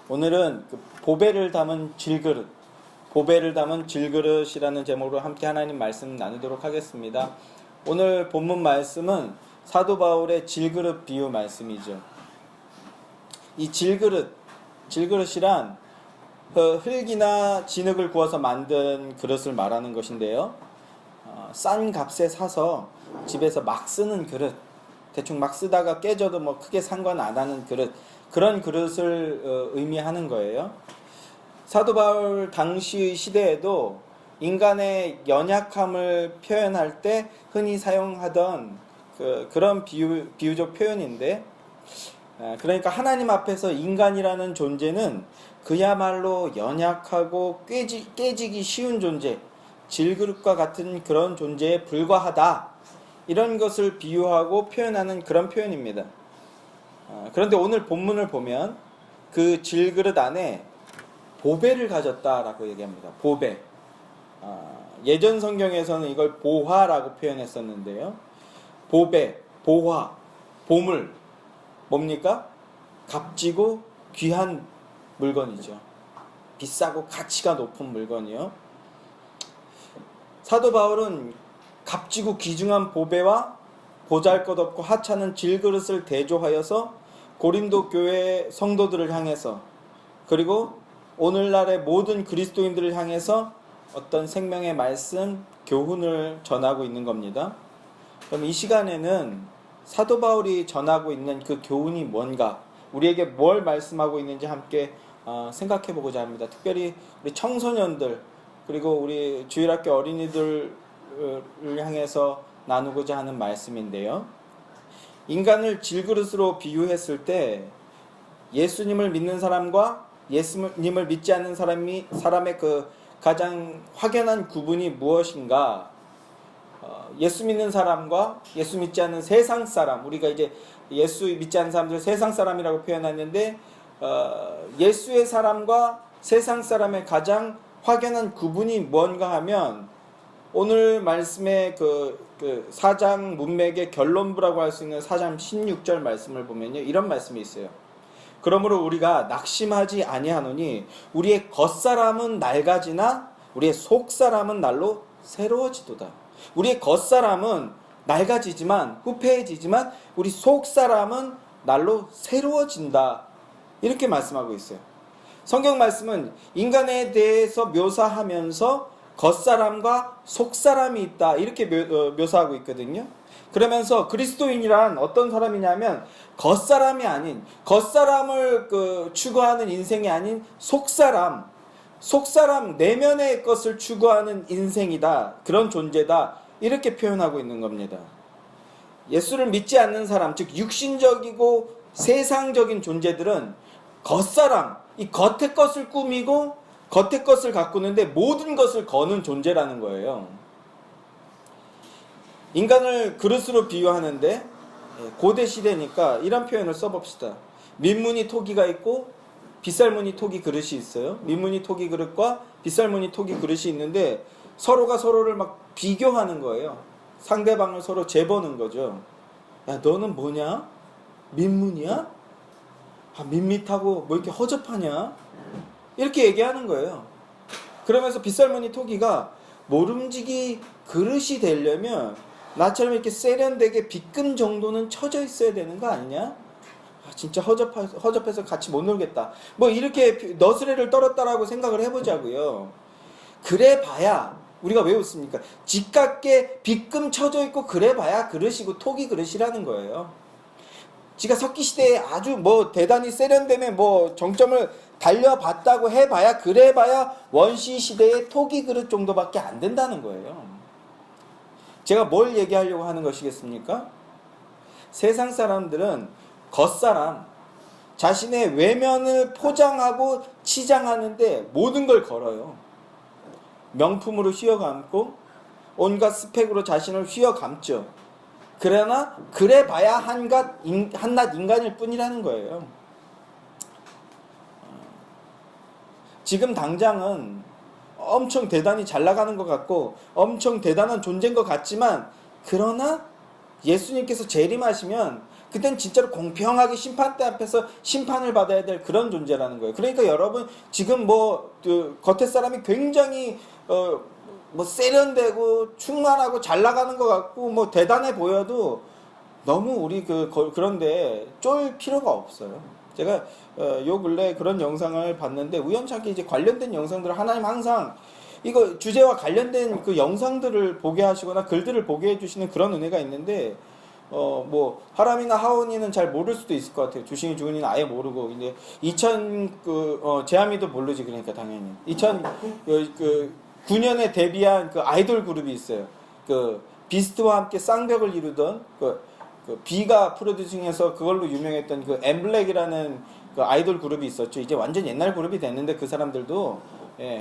오늘은 그 보배를 담은 질그릇, 보배를 담은 질그릇이라는 제목으로 함께 하나님 말씀 나누도록 하겠습니다. 오늘 본문 말씀은 사도 바울의 질그릇 비유 말씀이죠. 이 질그릇이란 흙이나 진흙을 구워서 만든 그릇을 말하는 것인데요. 싼 값에 사서 집에서 막 쓰는 그릇, 대충 막 쓰다가 깨져도 뭐 크게 상관 안 하는 그릇, 그런 그릇을 의미하는 거예요. 사도 바울 당시의 시대에도 인간의 연약함을 표현할 때 흔히 사용하던 그런 비유적 표현인데, 그러니까 하나님 앞에서 인간이라는 존재는 그야말로 연약하고 깨지기 쉬운 존재, 질그릇과 같은 그런 존재에 불과하다, 이런 것을 비유하고 표현하는 그런 표현입니다. 그런데 오늘 본문을 보면 그 질그릇 안에 보배를 가졌다라고 얘기합니다. 보배. 예전 성경에서는 이걸 보화라고 표현했었는데요. 보배, 보화, 보물, 뭡니까? 값지고 귀한 물건이죠. 비싸고 가치가 높은 물건이요. 사도 바울은 값지고 귀중한 보배와 보잘것없고 하찮은 질그릇을 대조하여서 고린도 교회 성도들을 향해서, 그리고 오늘날의 모든 그리스도인들을 향해서 어떤 생명의 말씀, 교훈을 전하고 있는 겁니다. 그럼 이 시간에는 사도 바울이 전하고 있는 그 교훈이 뭔가, 우리에게 뭘 말씀하고 있는지 함께 생각해 보고자 합니다. 특별히 우리 청소년들, 그리고 우리 주일학교 어린이들을 향해서 나누고자 하는 말씀인데요. 인간을 질그릇으로 비유했을 때 예수님을 믿는 사람과 예수님을 믿지 않는 사람의 그 가장 확연한 구분이 무엇인가? 예수 믿는 사람과 예수 믿지 않는 세상 사람, 우리가 이제 예수 믿지 않는 사람들 세상 사람이라고 표현했는데, 예수의 사람과 세상 사람의 가장 확연한 구분이 뭔가 하면, 오늘 말씀의 그 4장 문맥의 결론부라고 할 수 있는 4장 16절 말씀을 보면요, 이런 말씀이 있어요. 그러므로 우리가 낙심하지 아니하노니 우리의 겉사람은 낡아지나 우리의 속사람은 날로 새로워지도다. 우리의 겉사람은 낡아지지만, 후패해지지만 우리 속사람은 날로 새로워진다, 이렇게 말씀하고 있어요. 성경 말씀은 인간에 대해서 묘사하면서 겉사람과 속사람이 있다, 이렇게 묘사하고 있거든요. 그러면서 그리스도인이란 어떤 사람이냐면 겉사람이 아닌, 겉사람을 추구하는 인생이 아닌 속사람, 내면의 것을 추구하는 인생이다, 그런 존재다, 이렇게 표현하고 있는 겁니다. 예수를 믿지 않는 사람, 즉 육신적이고 세상적인 존재들은 겉사람, 이 겉의 것을 꾸미고 겉의 것을 가꾸는데 모든 것을 거는 존재라는 거예요. 인간을 그릇으로 비유하는데, 고대 시대니까 이런 표현을 써봅시다. 민무늬 토기가 있고 빗살무늬 토기 그릇이 있어요. 민무늬 토기 그릇과 빗살무늬 토기 그릇이 있는데 서로가 서로를 막 비교하는 거예요. 상대방을 서로 재보는 거죠. 야, 너는 뭐냐? 민무늬야? 밋밋하고 뭐 이렇게 허접하냐? 이렇게 얘기하는 거예요. 그러면서 빗살무늬 토기가 모름지기 그릇이 되려면 나처럼 이렇게 세련되게 빗금 정도는 쳐져 있어야 되는 거 아니냐? 진짜 허접해서 같이 못 놀겠다, 뭐 이렇게 너스레를 떨었다라고 생각을 해보자고요. 그래 봐야, 우리가 왜 웃습니까? 집값게 빗금 쳐져 있고 그래 봐야 그릇이고 토기 그릇이라는 거예요. 지가 석기시대에 아주 뭐 대단히 세련됨에 뭐 정점을 달려봤다고 해봐야, 그래봐야 원시시대의 토기 그릇 정도밖에 안 된다는 거예요. 제가 뭘 얘기하려고 하는 것이겠습니까? 세상 사람들은 겉사람, 자신의 외면을 포장하고 치장하는데 모든 걸 걸어요. 명품으로 휘어감고 온갖 스펙으로 자신을 휘어감죠. 그러나 그래봐야 한낱 인간일 뿐이라는 거예요. 지금 당장은 엄청 대단히 잘 나가는 것 같고 엄청 대단한 존재인 것 같지만, 그러나 예수님께서 재림하시면 그땐 진짜로 공평하게 심판대 앞에서 심판을 받아야 될 그런 존재라는 거예요. 그러니까 여러분 지금 겉에 사람이 굉장히 뭐 세련되고 충만하고 잘 나가는 것 같고 뭐 대단해 보여도 너무 우리 그런데 쫄 필요가 없어요. 제가 요 근래 그런 영상을 봤는데 우연찮게 이제 관련된 영상들을 하나님 항상 이거 주제와 관련된 그 영상들을 보게 하시거나 글들을 보게 해주시는 그런 은혜가 있는데 뭐 하람이나 하온이는 잘 모를 수도 있을 것 같아요. 주신이 주은이는 아예 모르고 이제 제아미도 모르지. 그러니까 당연히 2009년에 데뷔한 그 아이돌 그룹이 있어요. 그 비스트와 함께 쌍벽을 이루던 그 비가 프로듀싱해서 그걸로 유명했던 그 엠블랙이라는 그 아이돌 그룹이 있었죠. 이제 완전 옛날 그룹이 됐는데 그 사람들도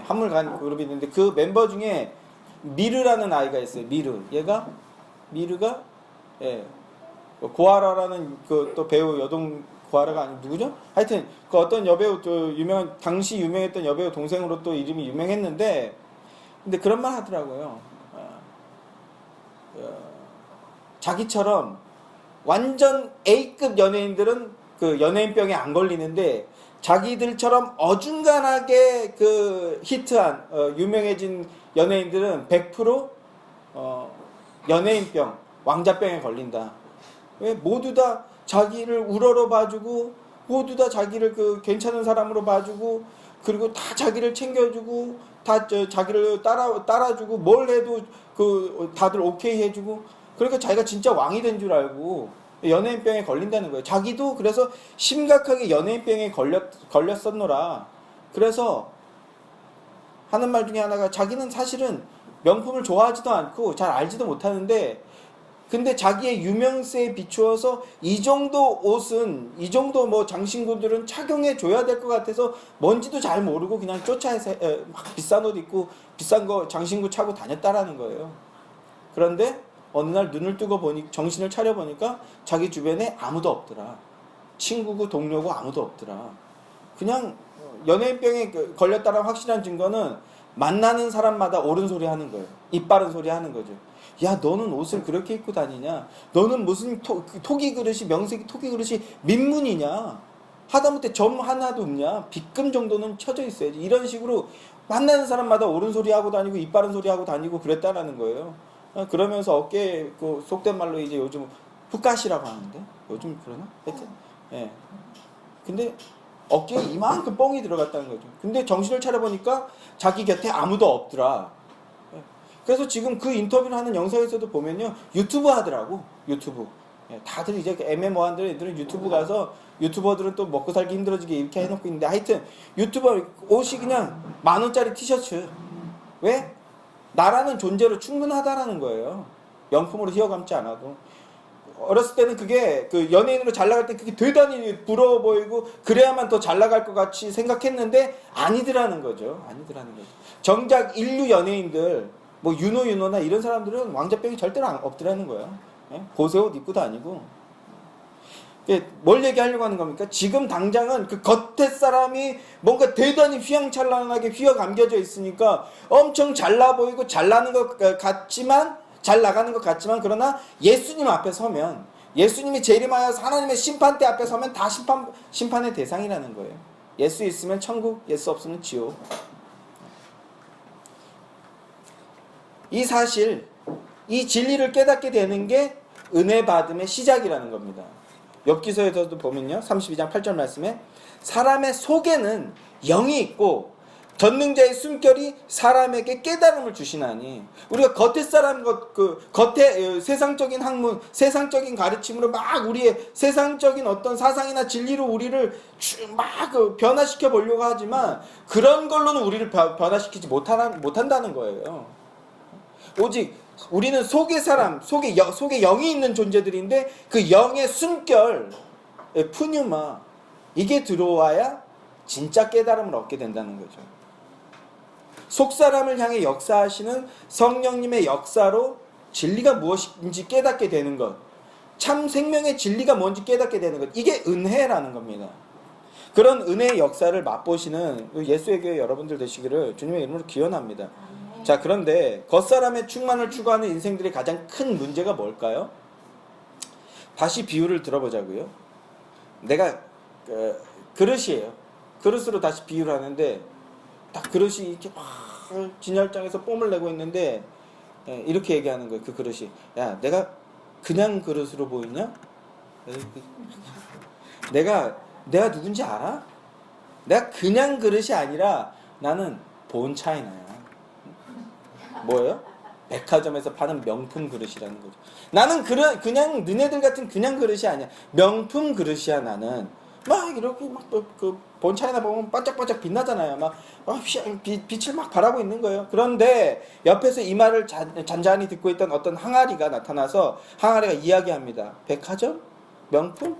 한물 간 그룹이 있는데 그 멤버 중에 미르라는 아이가 있어요. 미르가 고아라라는 그 또 배우 여동 고아라가 아니 누구죠? 하여튼 그 어떤 여배우 당시 유명했던 여배우 동생으로 또 이름이 유명했는데 근데 그런 말 하더라고요. 자기처럼 완전 A급 연예인들은 그 연예인병에 안 걸리는데 자기들처럼 어중간하게 그 히트한 유명해진 연예인들은 100% 연예인병, 왕자병에 걸린다. 왜? 모두 다 자기를 우러러 봐주고 모두 다 자기를 그 괜찮은 사람으로 봐주고 그리고 다 자기를 챙겨주고 다 자기를 따라주고 뭘 해도 그 다들 오케이 해주고 그러니까 자기가 진짜 왕이 된 줄 알고 연예인병에 걸린다는 거예요. 자기도 그래서 심각하게 연예인병에 걸렸었노라. 그래서 하는 말 중에 하나가 자기는 사실은 명품을 좋아하지도 않고 잘 알지도 못하는데 근데 자기의 유명세에 비추어서 이 정도 옷은 이 정도 뭐 장신구들은 착용해 줘야 될 것 같아서 뭔지도 잘 모르고 그냥 쫓아서 막 비싼 옷 입고 비싼 거 장신구 차고 다녔다라는 거예요. 그런데 어느 날 눈을 뜨고 보니 정신을 차려 보니까 자기 주변에 아무도 없더라. 친구고 동료고 아무도 없더라. 그냥 연예인병에 걸렸다는 확실한 증거는 만나는 사람마다 옳은 소리 하는 거예요. 입 바른 소리 하는 거죠. 야, 너는 옷을 그렇게 입고 다니냐? 너는 무슨 토기 그릇이 명색이 토기 그릇이 민문이냐? 하다못해 점 하나도 없냐? 빗금 정도는 쳐져 있어야지. 이런 식으로 만나는 사람마다 옳은 소리 하고 다니고 입 바른 소리 하고 다니고 그랬다라는 거예요. 그러면서 어깨에 속된 말로 이제 요즘 훅가시라고 하는데 요즘 그러나? 하여튼 예. 근데 어깨에 이만큼 뻥이 들어갔다는 거죠. 근데 정신을 차려보니까 자기 곁에 아무도 없더라. 그래서 지금 그 인터뷰를 하는 영상에서도 보면요. 유튜브 하더라고. 유튜브. 다들 이제 애매모호한들 유튜브 가서 유튜버들은 또 먹고 살기 힘들어지게 이렇게 해놓고 있는데 하여튼 유튜버 옷이 그냥 10,000원짜리 티셔츠. 왜? 나라는 존재로 충분하다라는 거예요. 명품으로 휘어감지 않아도. 어렸을 때는 그게 그 연예인으로 잘 나갈 때 그게 대단히 부러워 보이고 그래야만 더 잘 나갈 것 같이 생각했는데 아니더라는 거죠. 정작 인류 연예인들 뭐 윤호나 이런 사람들은 왕자병이 절대로 없더라는 거예요. 고세 옷 입고 다니고. 뭘 얘기하려고 하는 겁니까? 지금 당장은 그 겉에 사람이 뭔가 대단히 휘황찬란하게 휘어감겨져 있으니까 엄청 잘나 보이고 잘나는 것 같지만 잘 나가는 것 같지만 그러나 예수님 앞에 서면 예수님이 재림하여서 하나님의 심판대 앞에 서면 다 심판의 대상이라는 거예요. 예수 있으면 천국, 예수 없으면 지옥. 이 사실, 이 진리를 깨닫게 되는 게 은혜 받음의 시작이라는 겁니다. 욥기서에서도 보면요. 32장 8절 말씀에 사람의 속에는 영이 있고 전능자의 숨결이 사람에게 깨달음을 주시나니 우리가 겉에 사람 겉에 세상적인 학문, 세상적인 가르침으로 막 우리의 세상적인 어떤 사상이나 진리로 우리를 막 변화시켜 보려고 하지만 그런 걸로는 우리를 변화시키지 못한다는 거예요. 오직 우리는 속의 사람, 속에 영이 있는 존재들인데 그 영의 숨결, 푸뉴마 이게 들어와야 진짜 깨달음을 얻게 된다는 거죠. 속사람을 향해 역사하시는 성령님의 역사로 진리가 무엇인지 깨닫게 되는 것, 참 생명의 진리가 뭔지 깨닫게 되는 것, 이게 은혜라는 겁니다. 그런 은혜의 역사를 맛보시는 예수의 교회 여러분들 되시기를 주님의 이름으로 기원합니다. 자, 그런데 겉사람의 충만을 추구하는 인생들의 가장 큰 문제가 뭘까요? 다시 비유를 들어보자고요. 내가 그릇이에요. 그릇으로 다시 비유를 하는데 딱 그릇이 이렇게 막 진열장에서 뽐을 내고 있는데 이렇게 얘기하는 거예요. 그 그릇이 야 내가 그냥 그릇으로 보이냐? 내가 누군지 알아? 내가 그냥 그릇이 아니라 나는 본 차이나야. 뭐예요? 백화점에서 파는 명품 그릇이라는 거죠. 나는 그냥 너네들 같은 그냥 그릇이 아니야. 명품 그릇이야 나는. 막 이렇게 막 그 본차이나 보면 반짝반짝 빛나잖아요. 막 빛을 막 발하고 있는 거예요. 그런데 옆에서 이 말을 잔잔히 듣고 있던 어떤 항아리가 나타나서 항아리가 이야기합니다. 백화점? 명품?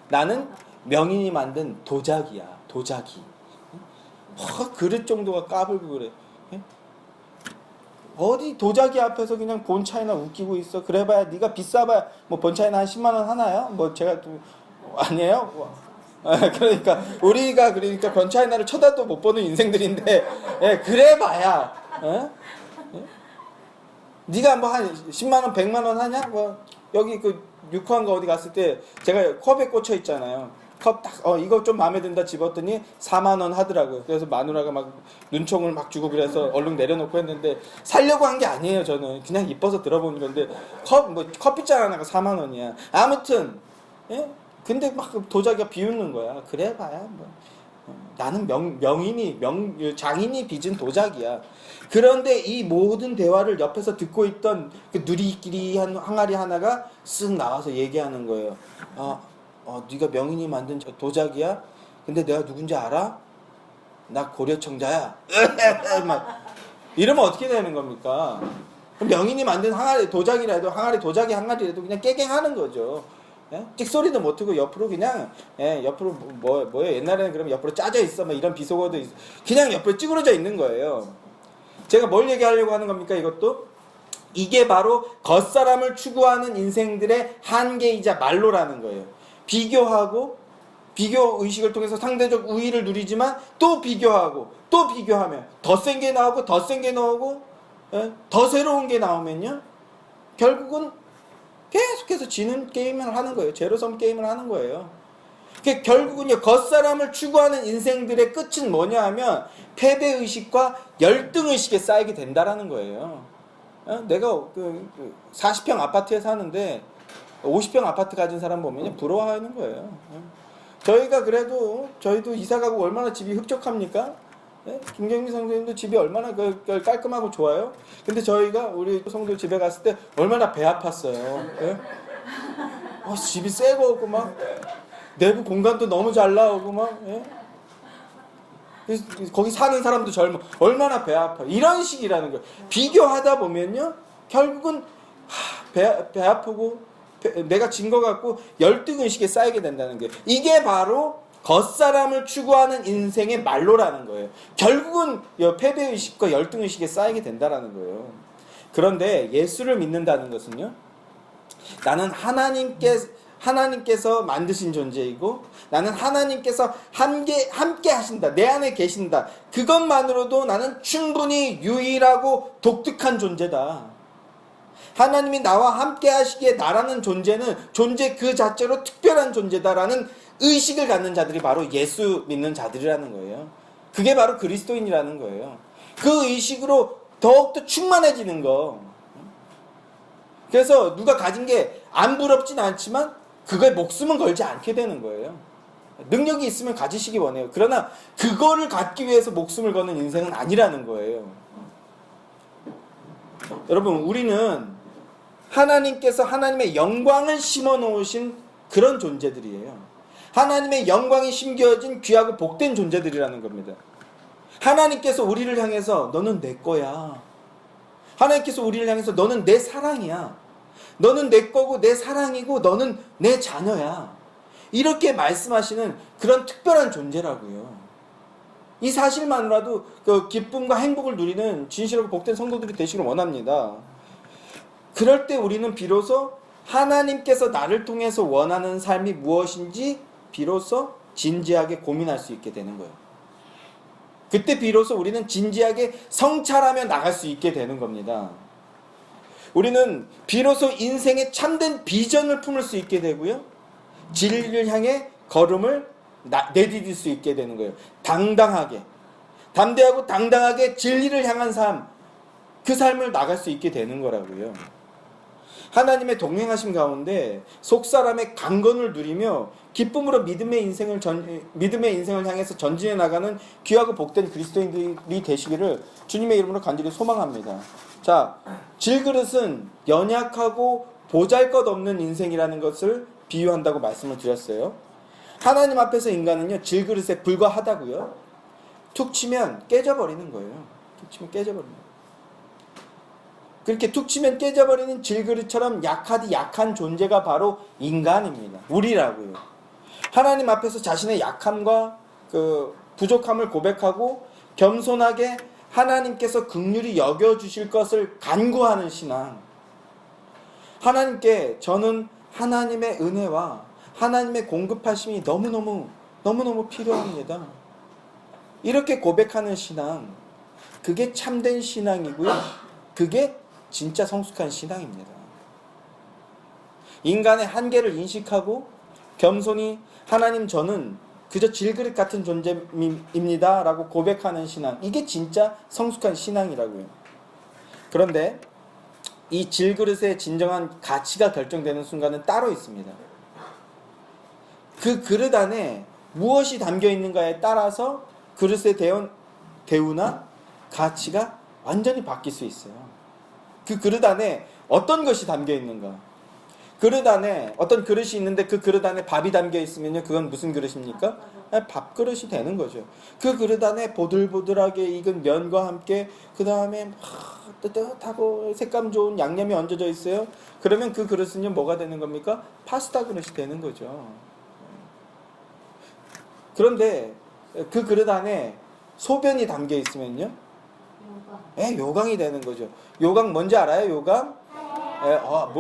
나는 명인이 만든 도자기야. 도자기. 그릇 정도가 까불고 그래. 어디 도자기 앞에서 그냥 본차이나 웃기고 있어. 그래봐야 네가 비싸봐야 뭐 본차이나 한 10만 원 하나요? 뭐 제가 아니에요? 그러니까 우리가 본차이나를 쳐다도 못 보는 인생들인데 그래봐야 네가 뭐 한 10만 원 100만 원 하냐? 뭐 여기 그 육화인가 어디 갔을 때 제가 컵에 꽂혀 있잖아요. 컵 딱 이거 좀 마음에 든다 집었더니 4만 원 하더라고요. 그래서 마누라가 막 눈총을 막 주고 그래서 얼른 내려놓고 했는데 살려고 한 게 아니에요. 저는 그냥 이뻐서 들어보는 건데 커피잔 하나가 4만 원이야. 아무튼 근데 막 도자기가 비웃는 거야. 그래봐야 뭐 나는 장인이 빚은 도자기야. 그런데 이 모든 대화를 옆에서 듣고 있던 그 누리끼리한 항아리 하나가 쓱 나와서 얘기하는 거예요. 네가 명인이 만든 도자기야? 근데 내가 누군지 알아? 나 고려청자야. 막 이러면 어떻게 되는 겁니까? 명인이 만든 항아리 도자기라도 도자기 항아리라도 그냥 깨갱하는 거죠. 찍소리도 못하고 옆으로 그냥 옆으로 뭐예요? 옛날에는 그러면 옆으로 짜져 있어 뭐 이런 비속어도 그냥 옆으로 찌그러져 있는 거예요. 제가 뭘 얘기하려고 하는 겁니까? 이것도 이게 바로 겉사람을 추구하는 인생들의 한계이자 말로라는 거예요. 비교 의식을 통해서 상대적 우위를 누리지만 또 비교하고 또 비교하면 더 센 게 나오고 더 센 게 나오고 더 새로운 게 나오면요 결국은 계속해서 지는 게임을 하는 거예요. 제로섬 게임을 하는 거예요. 결국은요 겉사람을 추구하는 인생들의 끝은 뭐냐 하면 패배의식과 열등의식에 쌓이게 된다라는 거예요. 내가 40평 아파트에 사는데 50평 아파트 가진 사람 보면 부러워하는 거예요. 저희도 이사가고 얼마나 집이 흡족합니까? 김경미 성도님도 집이 얼마나 깔끔하고 좋아요? 근데 저희가 우리 성도 집에 갔을 때 얼마나 배 아팠어요. 집이 새 거고 막 내부 공간도 너무 잘 나오고 막 거기 사는 사람도 젊어. 얼마나 배 아파. 이런 식이라는 거예요. 비교하다 보면요 결국은 배 아프고 내가 진 것 같고 열등의식에 쌓이게 된다는 거예요. 이게 바로 겉사람을 추구하는 인생의 말로라는 거예요. 결국은 패배의식과 열등의식에 쌓이게 된다는 거예요. 그런데 예수를 믿는다는 것은요 나는 하나님께서 만드신 존재이고 나는 하나님께서 함께 하신다. 내 안에 계신다. 그것만으로도 나는 충분히 유일하고 독특한 존재다. 하나님이 나와 함께 하시기에 나라는 존재는 존재 그 자체로 특별한 존재다라는 의식을 갖는 자들이 바로 예수 믿는 자들이라는 거예요. 그게 바로 그리스도인이라는 거예요. 그 의식으로 더욱더 충만해지는 거. 그래서 누가 가진 게 안 부럽진 않지만 그거에 목숨은 걸지 않게 되는 거예요. 능력이 있으면 가지시기 원해요. 그러나 그거를 갖기 위해서 목숨을 거는 인생은 아니라는 거예요. 여러분 우리는 하나님께서 하나님의 영광을 심어 놓으신 그런 존재들이에요. 하나님의 영광이 심겨진 귀하고 복된 존재들이라는 겁니다. 하나님께서 우리를 향해서 너는 내 거야. 하나님께서 우리를 향해서 너는 내 사랑이야. 너는 내 거고 내 사랑이고 너는 내 자녀야. 이렇게 말씀하시는 그런 특별한 존재라고요. 이 사실만으로도 그 기쁨과 행복을 누리는 진실하고 복된 성도들이 되시길 원합니다. 그럴 때 우리는 비로소 하나님께서 나를 통해서 원하는 삶이 무엇인지 비로소 진지하게 고민할 수 있게 되는 거예요. 그때 비로소 우리는 진지하게 성찰하며 나갈 수 있게 되는 겁니다. 우리는 비로소 인생의 참된 비전을 품을 수 있게 되고요. 진리를 향해 걸음을 내디딜 수 있게 되는 거예요. 당당하게, 담대하고 당당하게 진리를 향한 삶, 그 삶을 나갈 수 있게 되는 거라고요. 하나님의 동행하심 가운데 속사람의 강건을 누리며 기쁨으로 믿음의 인생을 향해서 전진해 나가는 귀하고 복된 그리스도인들이 되시기를 주님의 이름으로 간절히 소망합니다. 자, 질그릇은 연약하고 보잘것없는 인생이라는 것을 비유한다고 말씀을 드렸어요. 하나님 앞에서 인간은요, 질그릇에 불과하다고요. 툭 치면 깨져버리는 거예요. 툭 치면 깨져버리는 거예요. 그렇게 툭 치면 깨져버리는 질그릇처럼 약한 존재가 바로 인간입니다. 우리라고요. 하나님 앞에서 자신의 약함과 그 부족함을 고백하고 겸손하게 하나님께서 긍휼히 여겨주실 것을 간구하는 신앙. 하나님께 저는 하나님의 은혜와 하나님의 공급하심이 너무너무 필요합니다. 이렇게 고백하는 신앙, 그게 참된 신앙이고요. 그게 진짜 성숙한 신앙입니다. 인간의 한계를 인식하고 겸손히 하나님 저는 그저 질그릇 같은 존재입니다 라고 고백하는 신앙, 이게 진짜 성숙한 신앙이라고요. 그런데 이 질그릇의 진정한 가치가 결정되는 순간은 따로 있습니다. 그 그릇 안에 무엇이 담겨 있는가에 따라서 그릇에 대한 대우나 가치가 완전히 바뀔 수 있어요. 그 그릇 안에 어떤 것이 담겨 있는가. 그릇 안에 어떤 그릇이 있는데 그 그릇 안에 밥이 담겨 있으면요, 그건 무슨 그릇입니까? 밥그릇이 되는 거죠. 그 그릇 안에 보들보들하게 익은 면과 함께 그 다음에 뜨뜻하고 색감 좋은 양념이 얹어져 있어요. 그러면 그 그릇은요, 뭐가 되는 겁니까? 파스타 그릇이 되는 거죠. 그런데 그 그릇 안에 소변이 담겨 있으면요, 요강이 되는 거죠. 요강 뭔지 알아요? 요강?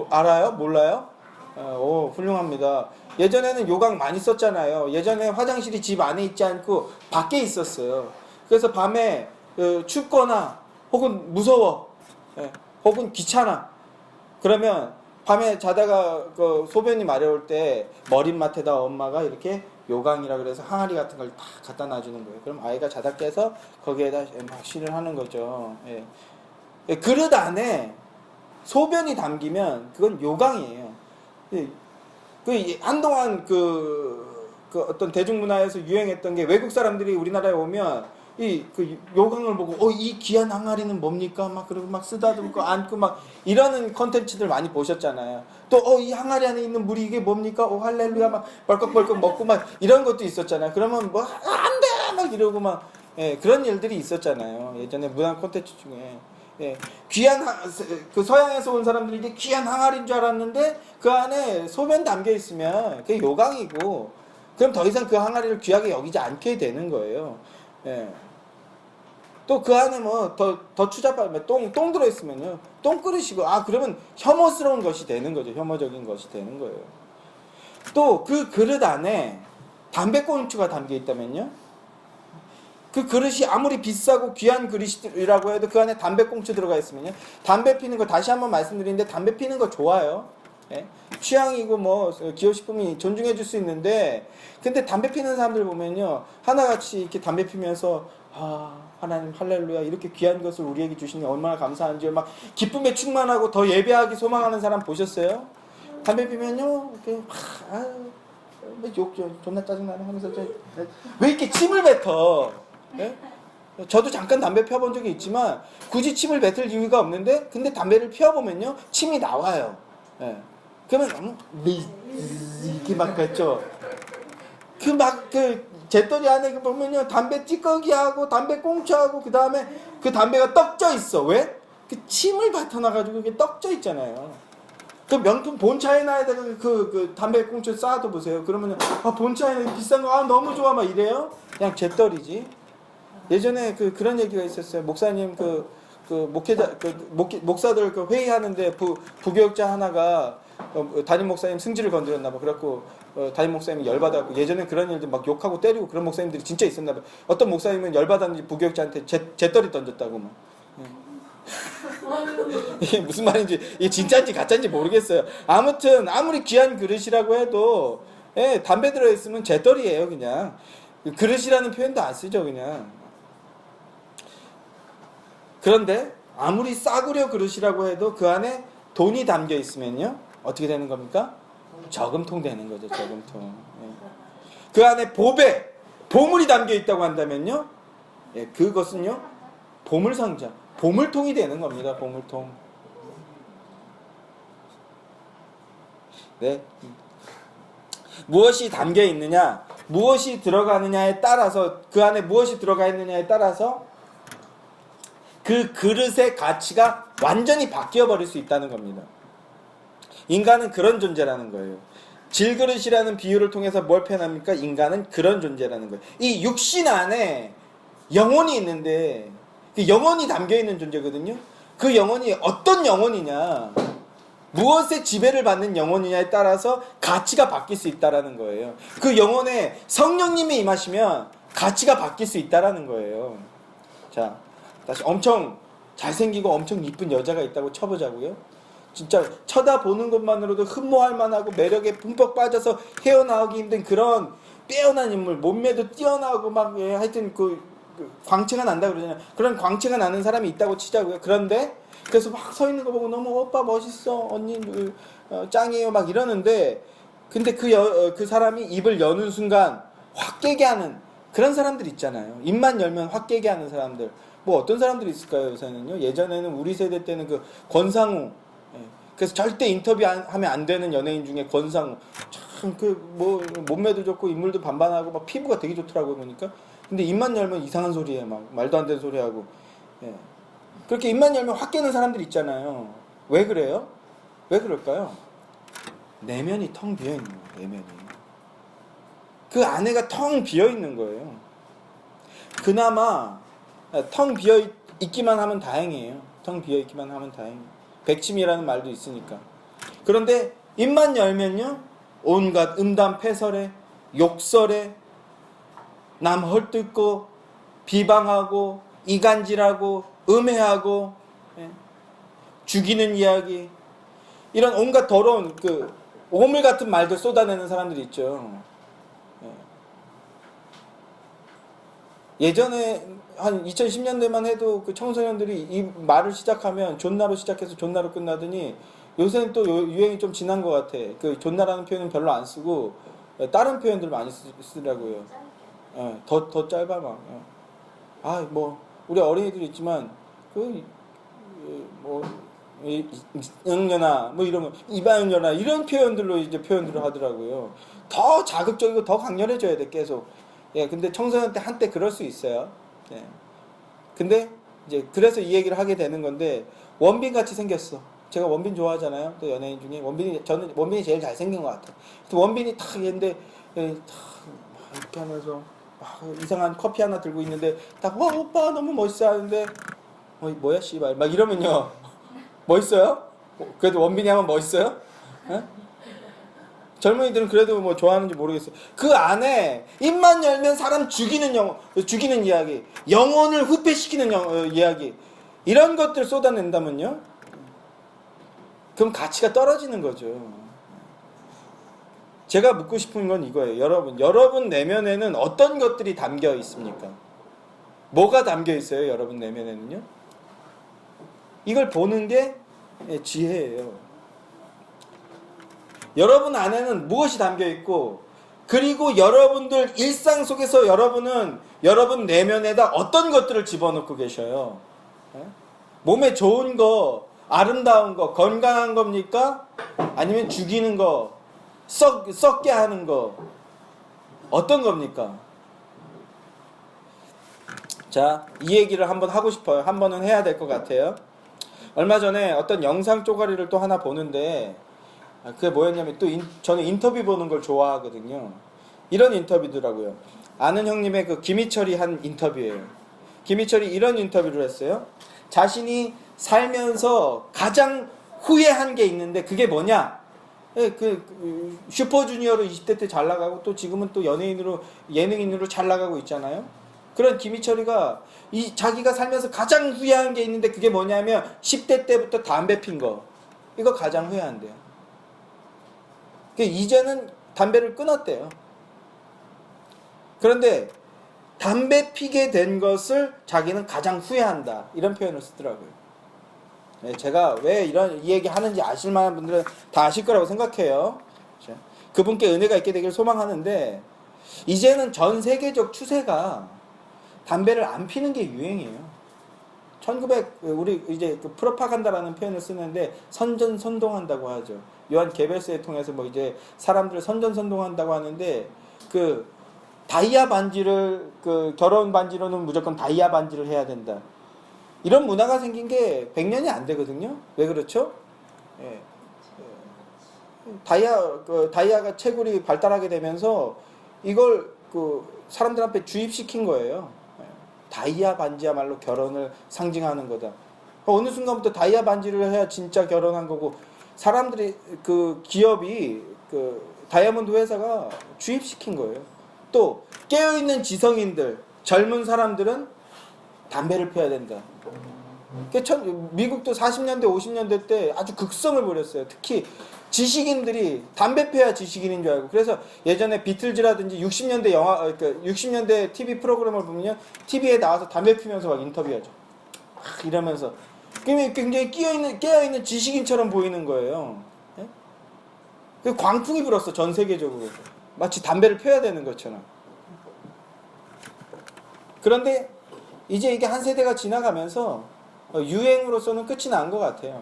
알아요? 몰라요? 훌륭합니다. 예전에는 요강 많이 썼잖아요. 예전에 화장실이 집 안에 있지 않고 밖에 있었어요. 그래서 밤에 춥거나 혹은 무서워, 혹은 귀찮아, 그러면 밤에 자다가 그 소변이 마려울 때 머릿맡에다 엄마가 이렇게 요강이라 그래서 항아리 같은 걸 다 갖다 놔주는 거예요. 그럼 아이가 자다 깨서 거기에다 막 쉬를 하는 거죠. 그릇 안에 소변이 담기면 그건 요강이에요. 한동안 그 어떤 대중문화에서 유행했던 게, 외국 사람들이 우리나라에 오면 그 요강을 보고 이 귀한 항아리는 뭡니까? 막 그러고 막 쓰다듬고 안고 막 이러는 컨텐츠들 많이 보셨잖아요. 또 이 항아리 안에 있는 물이 이게 뭡니까? 할렐루야 막 벌컥벌컥 먹고 막 이런 것도 있었잖아요. 그러면 뭐 안 돼! 막 이러고 막 그런 일들이 있었잖아요. 예전에 문화 콘텐츠 중에. 귀한 그 서양에서 온 사람들이 이게 귀한 항아리인 줄 알았는데 그 안에 소변 담겨 있으면 그게 요강이고, 그럼 더 이상 그 항아리를 귀하게 여기지 않게 되는 거예요. 또 그 안에 뭐 더 추잡하면 똥 들어있으면요, 똥그릇이고, 그러면 혐오스러운 것이 되는 거죠. 혐오적인 것이 되는 거예요. 또 그 그릇 안에 담배꽁초가 담겨 있다면요, 그 그릇이 아무리 비싸고 귀한 그릇이라고 해도 그 안에 담배꽁초 들어가 있으면요, 담배 피는 거, 다시 한번 말씀드리는데 담배 피는 거 좋아요. 취향이고 뭐 기호식품이 존중해 줄 수 있는데, 근데 담배 피는 사람들 보면요, 하나같이 이렇게 담배 피면서 하나님 할렐루야, 이렇게 귀한 것을 우리에게 주시니 얼마나 감사한지요, 막 기쁨에 충만하고 더 예배하기 소망하는 사람 보셨어요? 담배 피면요, 이렇게 욕 존나 짜증나네 하면서 왜 이렇게 침을 뱉어? 저도 잠깐 담배 펴본 적이 있지만 굳이 침을 뱉을 이유가 없는데, 근데 담배를 피워보면요, 침이 나와요. 그러면 이렇게 막 뱉죠. 그 재떨이 안에 보면요, 담배 찌꺼기하고 담배 꽁초하고 그 다음에 그 담배가 떡져 있어. 왜? 그 침을 뱉어놔가지고 이게 떡져 있잖아요. 그 명품 본차이나에다가 그 담배 꽁초 쌓아도 보세요. 그러면 본차이나 비싼 거 너무 좋아 막 이래요. 그냥 재떨이지. 예전에 그런 얘기가 있었어요. 목사님 목사들 회의하는데 부교육자 하나가 담임 목사님 승질을 건드렸나 봐. 그래갖고 담임 목사님이 열받아갖고, 예전에 그런 일들 막 욕하고 때리고 그런 목사님들이 진짜 있었나 봐. 어떤 목사님은 열받았는지 부교육자한테 재떨이 던졌다고 막. 이게 무슨 말인지, 이게 진짜인지 가짜인지 모르겠어요. 아무튼 아무리 귀한 그릇이라고 해도 예, 담배 들어있으면 재떨이에요. 그냥 그릇이라는 표현도 안 쓰죠. 그냥. 그런데 아무리 싸구려 그릇이라고 해도 그 안에 돈이 담겨 있으면요, 어떻게 되는 겁니까? 저금통 되는 거죠. 저금통. 예. 그 안에 보물이 담겨 있다고 한다면요, 예, 그것은요 보물상자, 보물통이 되는 겁니다. 보물통. 네. 무엇이 담겨 있느냐, 무엇이 들어가느냐에 따라서, 그 안에 무엇이 들어가 있느냐에 따라서 그 그릇의 가치가 완전히 바뀌어 버릴 수 있다는 겁니다. 인간은 그런 존재라는 거예요. 질그릇이라는 비유를 통해서 뭘 표현합니까? 인간은 그런 존재라는 거예요. 이 육신 안에 영혼이 있는데 그 영혼이 담겨 있는 존재거든요. 그 영혼이 어떤 영혼이냐, 무엇의 지배를 받는 영혼이냐에 따라서 가치가 바뀔 수 있다라는 거예요. 그 영혼에 성령님이 임하시면 가치가 바뀔 수 있다라는 거예요. 자, 다시 엄청 잘생기고 엄청 이쁜 여자가 있다고 쳐보자고요. 진짜 쳐다보는 것만으로도 흠모할 만하고 매력에 흠뻑 빠져서 헤어나오기 힘든 그런 빼어난 인물, 몸매도 뛰어나고 막 하여튼 그 광채가 난다 그러잖아요. 그런 광채가 나는 사람이 있다고 치자고요. 그런데 그래서 막 서 있는 거 보고 너무 오빠 멋있어, 언니 짱이에요 막 이러는데, 근데 그 사람이 입을 여는 순간 확 깨게 하는 그런 사람들 있잖아요. 입만 열면 확 깨게 하는 사람들. 뭐 어떤 사람들이 있을까요? 요새는요. 예전에는 우리 세대 때는 그 권상우, 그래서 절대 인터뷰하면 안 되는 연예인 중에 권상우, 참 그 뭐 몸매도 좋고 인물도 반반하고 막 피부가 되게 좋더라고요 보니까. 근데 입만 열면 이상한 소리에 막 말도 안 되는 소리 하고. 예. 그렇게 입만 열면 확 깨는 사람들 있잖아요. 왜 그래요? 왜 그럴까요? 내면이 텅 비어 있는 거예요. 내면이. 그 안에가 텅 비어 있는 거예요. 그나마 텅 비어 있기만 하면 다행이에요. 텅 비어 있기만 하면 다행이에요. 백침이라는 말도 있으니까. 그런데 입만 열면요, 온갖 음담 패설에, 욕설에, 남 헐뜯고 비방하고 이간질하고 음해하고, 죽이는 이야기, 이런 온갖 더러운 그 오물 같은 말들 쏟아내는 사람들이 있죠. 예전에 한 2010년대만 해도 그 청소년들이 이 말을 시작하면 존나로 시작해서 존나로 끝나더니 요새는 또 유행이 좀 지난 것 같아. 그 존나라는 표현은 별로 안 쓰고 다른 표현들 많이 쓰더라고요. 더 짧아 막. 아, 뭐 우리 어린이들 있지만 뭐 응년아 뭐 이런 거, 이방년아 이런 표현들로 이제 표현들을 하더라고요. 더 자극적이고 더 강렬해져야 돼 계속. 예, 근데 청소년 때 한때 그럴 수 있어요. 예. 근데 이제 그래서 이 얘기를 하게 되는 건데, 원빈 같이 생겼어. 제가 원빈 좋아하잖아요. 또 연예인 중에 저는 원빈이 제일 잘생긴 것 같아요. 원빈이 탁 했는데 탁 이렇게 하면서 이상한 커피 하나 들고 있는데 딱 오빠 너무 멋있어 하는데 뭐야 씨발 막 이러면요 멋있어요? 그래도 원빈이 하면 멋있어요? 에? 젊은이들은 그래도 뭐 좋아하는지 모르겠어요. 그 안에 입만 열면 사람 죽이는 이야기, 영혼을 후퇴시키는 이야기, 이런 것들 쏟아낸다면요, 그럼 가치가 떨어지는 거죠. 제가 묻고 싶은 건 이거예요. 여러분 내면에는 어떤 것들이 담겨 있습니까? 뭐가 담겨 있어요? 여러분 내면에는요? 이걸 보는 게 지혜예요. 여러분 안에는 무엇이 담겨 있고, 그리고 여러분들 일상 속에서 여러분은 여러분 내면에다 어떤 것들을 집어넣고 계셔요. 몸에 좋은 거, 아름다운 거, 건강한 겁니까? 아니면 죽이는 거, 썩게 하는 거, 어떤 겁니까? 자, 이 얘기를 한번 하고 싶어요. 한 번은 해야 될 것 같아요. 얼마 전에 어떤 영상 쪼가리를 또 하나 보는데, 그게 뭐였냐면, 저는 인터뷰 보는 걸 좋아하거든요. 이런 인터뷰더라고요. 아는 형님의 그 김희철이 한 인터뷰예요. 김희철이 이런 인터뷰를 했어요. 자신이 살면서 가장 후회한 게 있는데 그게 뭐냐? 슈퍼주니어로 20대 때 잘 나가고 또 지금은 또 예능인으로 잘 나가고 있잖아요. 그런 김희철이가 자기가 살면서 가장 후회한 게 있는데 그게 뭐냐면 10대 때부터 담배 핀 거. 이거 가장 후회한대요. 이제는 담배를 끊었대요. 그런데 담배 피게 된 것을 자기는 가장 후회한다. 이런 표현을 쓰더라고요. 네, 제가 왜 이 얘기 하는지 아실 만한 분들은 다 아실 거라고 생각해요. 그분께 은혜가 있게 되길 소망하는데, 이제는 전 세계적 추세가 담배를 안 피는 게 유행이에요. 우리 이제 그 프로파간다라는 표현을 쓰는데 선전선동한다고 하죠. 요한 게벨스에 통해서 뭐 이제 사람들을 선전선동한다고 하는데, 그 다이아 반지를 그 결혼 반지로는 무조건 다이아 반지를 해야 된다. 이런 문화가 생긴 게 100년이 안 되거든요. 왜 그렇죠? 예. 다이아가 채굴이 발달하게 되면서 이걸 그 사람들한테 주입시킨 거예요. 다이아 반지야말로 결혼을 상징하는 거다. 어느 순간부터 다이아 반지를 해야 진짜 결혼한 거고, 사람들이 그 기업이 그 다이아몬드 회사가 주입시킨 거예요. 또 깨어있는 지성인들, 젊은 사람들은 담배를 피워야 된다. 미국도 40년대 50년대 때 아주 극성을 부렸어요. 특히 지식인들이 담배 피워야 지식인인 줄 알고. 그래서 예전에 비틀즈라든지 60년대 60년대 TV 프로그램을 보면요, TV에 나와서 담배 피우면서 막 인터뷰하죠. 이러면서 굉장히 깨어있는 지식인처럼 보이는 거예요. 그 광풍이 불었어, 전 세계적으로. 마치 담배를 펴야 되는 것처럼. 그런데 이제 이게 한 세대가 지나가면서 유행으로서는 끝이 난 것 같아요.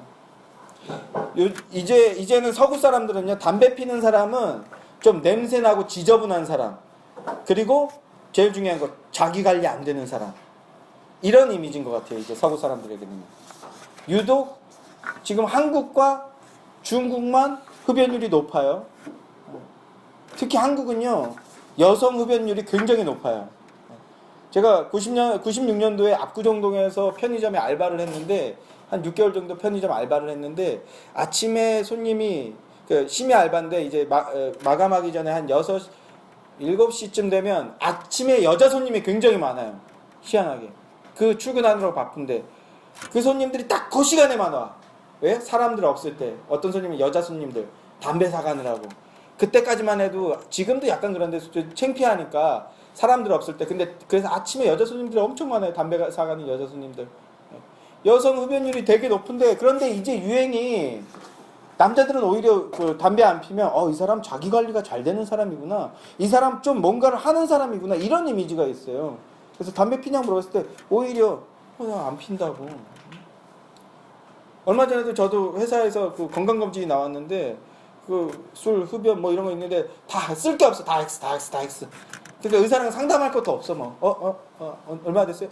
이제는 서구 사람들은요, 담배 피는 사람은 좀 냄새나고 지저분한 사람, 그리고 제일 중요한 거, 자기 관리 안 되는 사람, 이런 이미지인 것 같아요. 이제 서구 사람들에게는. 유독 지금 한국과 중국만 흡연율이 높아요. 특히 한국은요, 여성 흡연율이 굉장히 높아요. 제가 96년도에 압구정동에서 편의점에 알바를 했는데, 한 6개월 정도 편의점 알바를 했는데, 아침에 손님이, 심야 알바인데, 이제 마감하기 전에 한 7시쯤 되면 아침에 여자 손님이 굉장히 많아요. 희한하게. 그 출근하느라고 바쁜데, 그 손님들이 딱 그 시간에만 와. 왜? 사람들 없을 때. 어떤 손님이 여자 손님들, 담배 사가느라고. 그때까지만 해도, 지금도 약간 그런데 창피하니까 사람들 없을 때. 근데 그래서 아침에 여자 손님들이 엄청 많아요. 담배 사가는 여자 손님들. 여성 흡연율이 되게 높은데, 그런데 이제 유행이, 남자들은 오히려 그 담배 안 피면 이 사람 자기 관리가 잘 되는 사람이구나, 이 사람 좀 뭔가를 하는 사람이구나, 이런 이미지가 있어요. 그래서 담배 피냐고 물었을 때 오히려 나 안 핀다고. 얼마 전에도 저도 회사에서 그 건강검진이 나왔는데, 그 술, 흡연 뭐 이런 거 있는데 다 쓸 게 없어. 다 X. 그러니까 의사랑 상담할 것도 없어. 뭐 얼마 됐어요?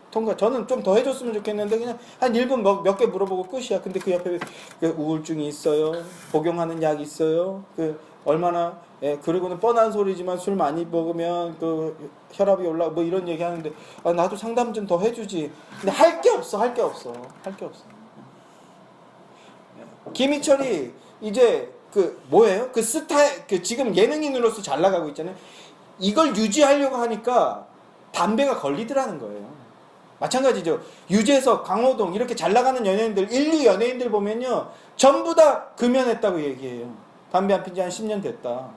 통과. 저는 좀 더 해줬으면 좋겠는데 그냥 한 1분 몇 개 물어보고 끝이야. 근데 그 옆에 우울증이 있어요, 복용하는 약이 있어요, 얼마나, 그리고는 뻔한 소리지만 술 많이 먹으면 그 혈압이 올라, 뭐 이런 얘기 하는데, 나도 상담 좀 더 해주지. 근데 할 게 없어. 김희철이 이제 뭐예요? 지금 예능인으로서 잘 나가고 있잖아요. 이걸 유지하려고 하니까 담배가 걸리더라는 거예요. 마찬가지죠. 유재석, 강호동 이렇게 잘 나가는 연예인들, 인류 연예인들 보면요, 전부 다 금연했다고 얘기해요. 담배 안 핀 지 한 10년 됐다.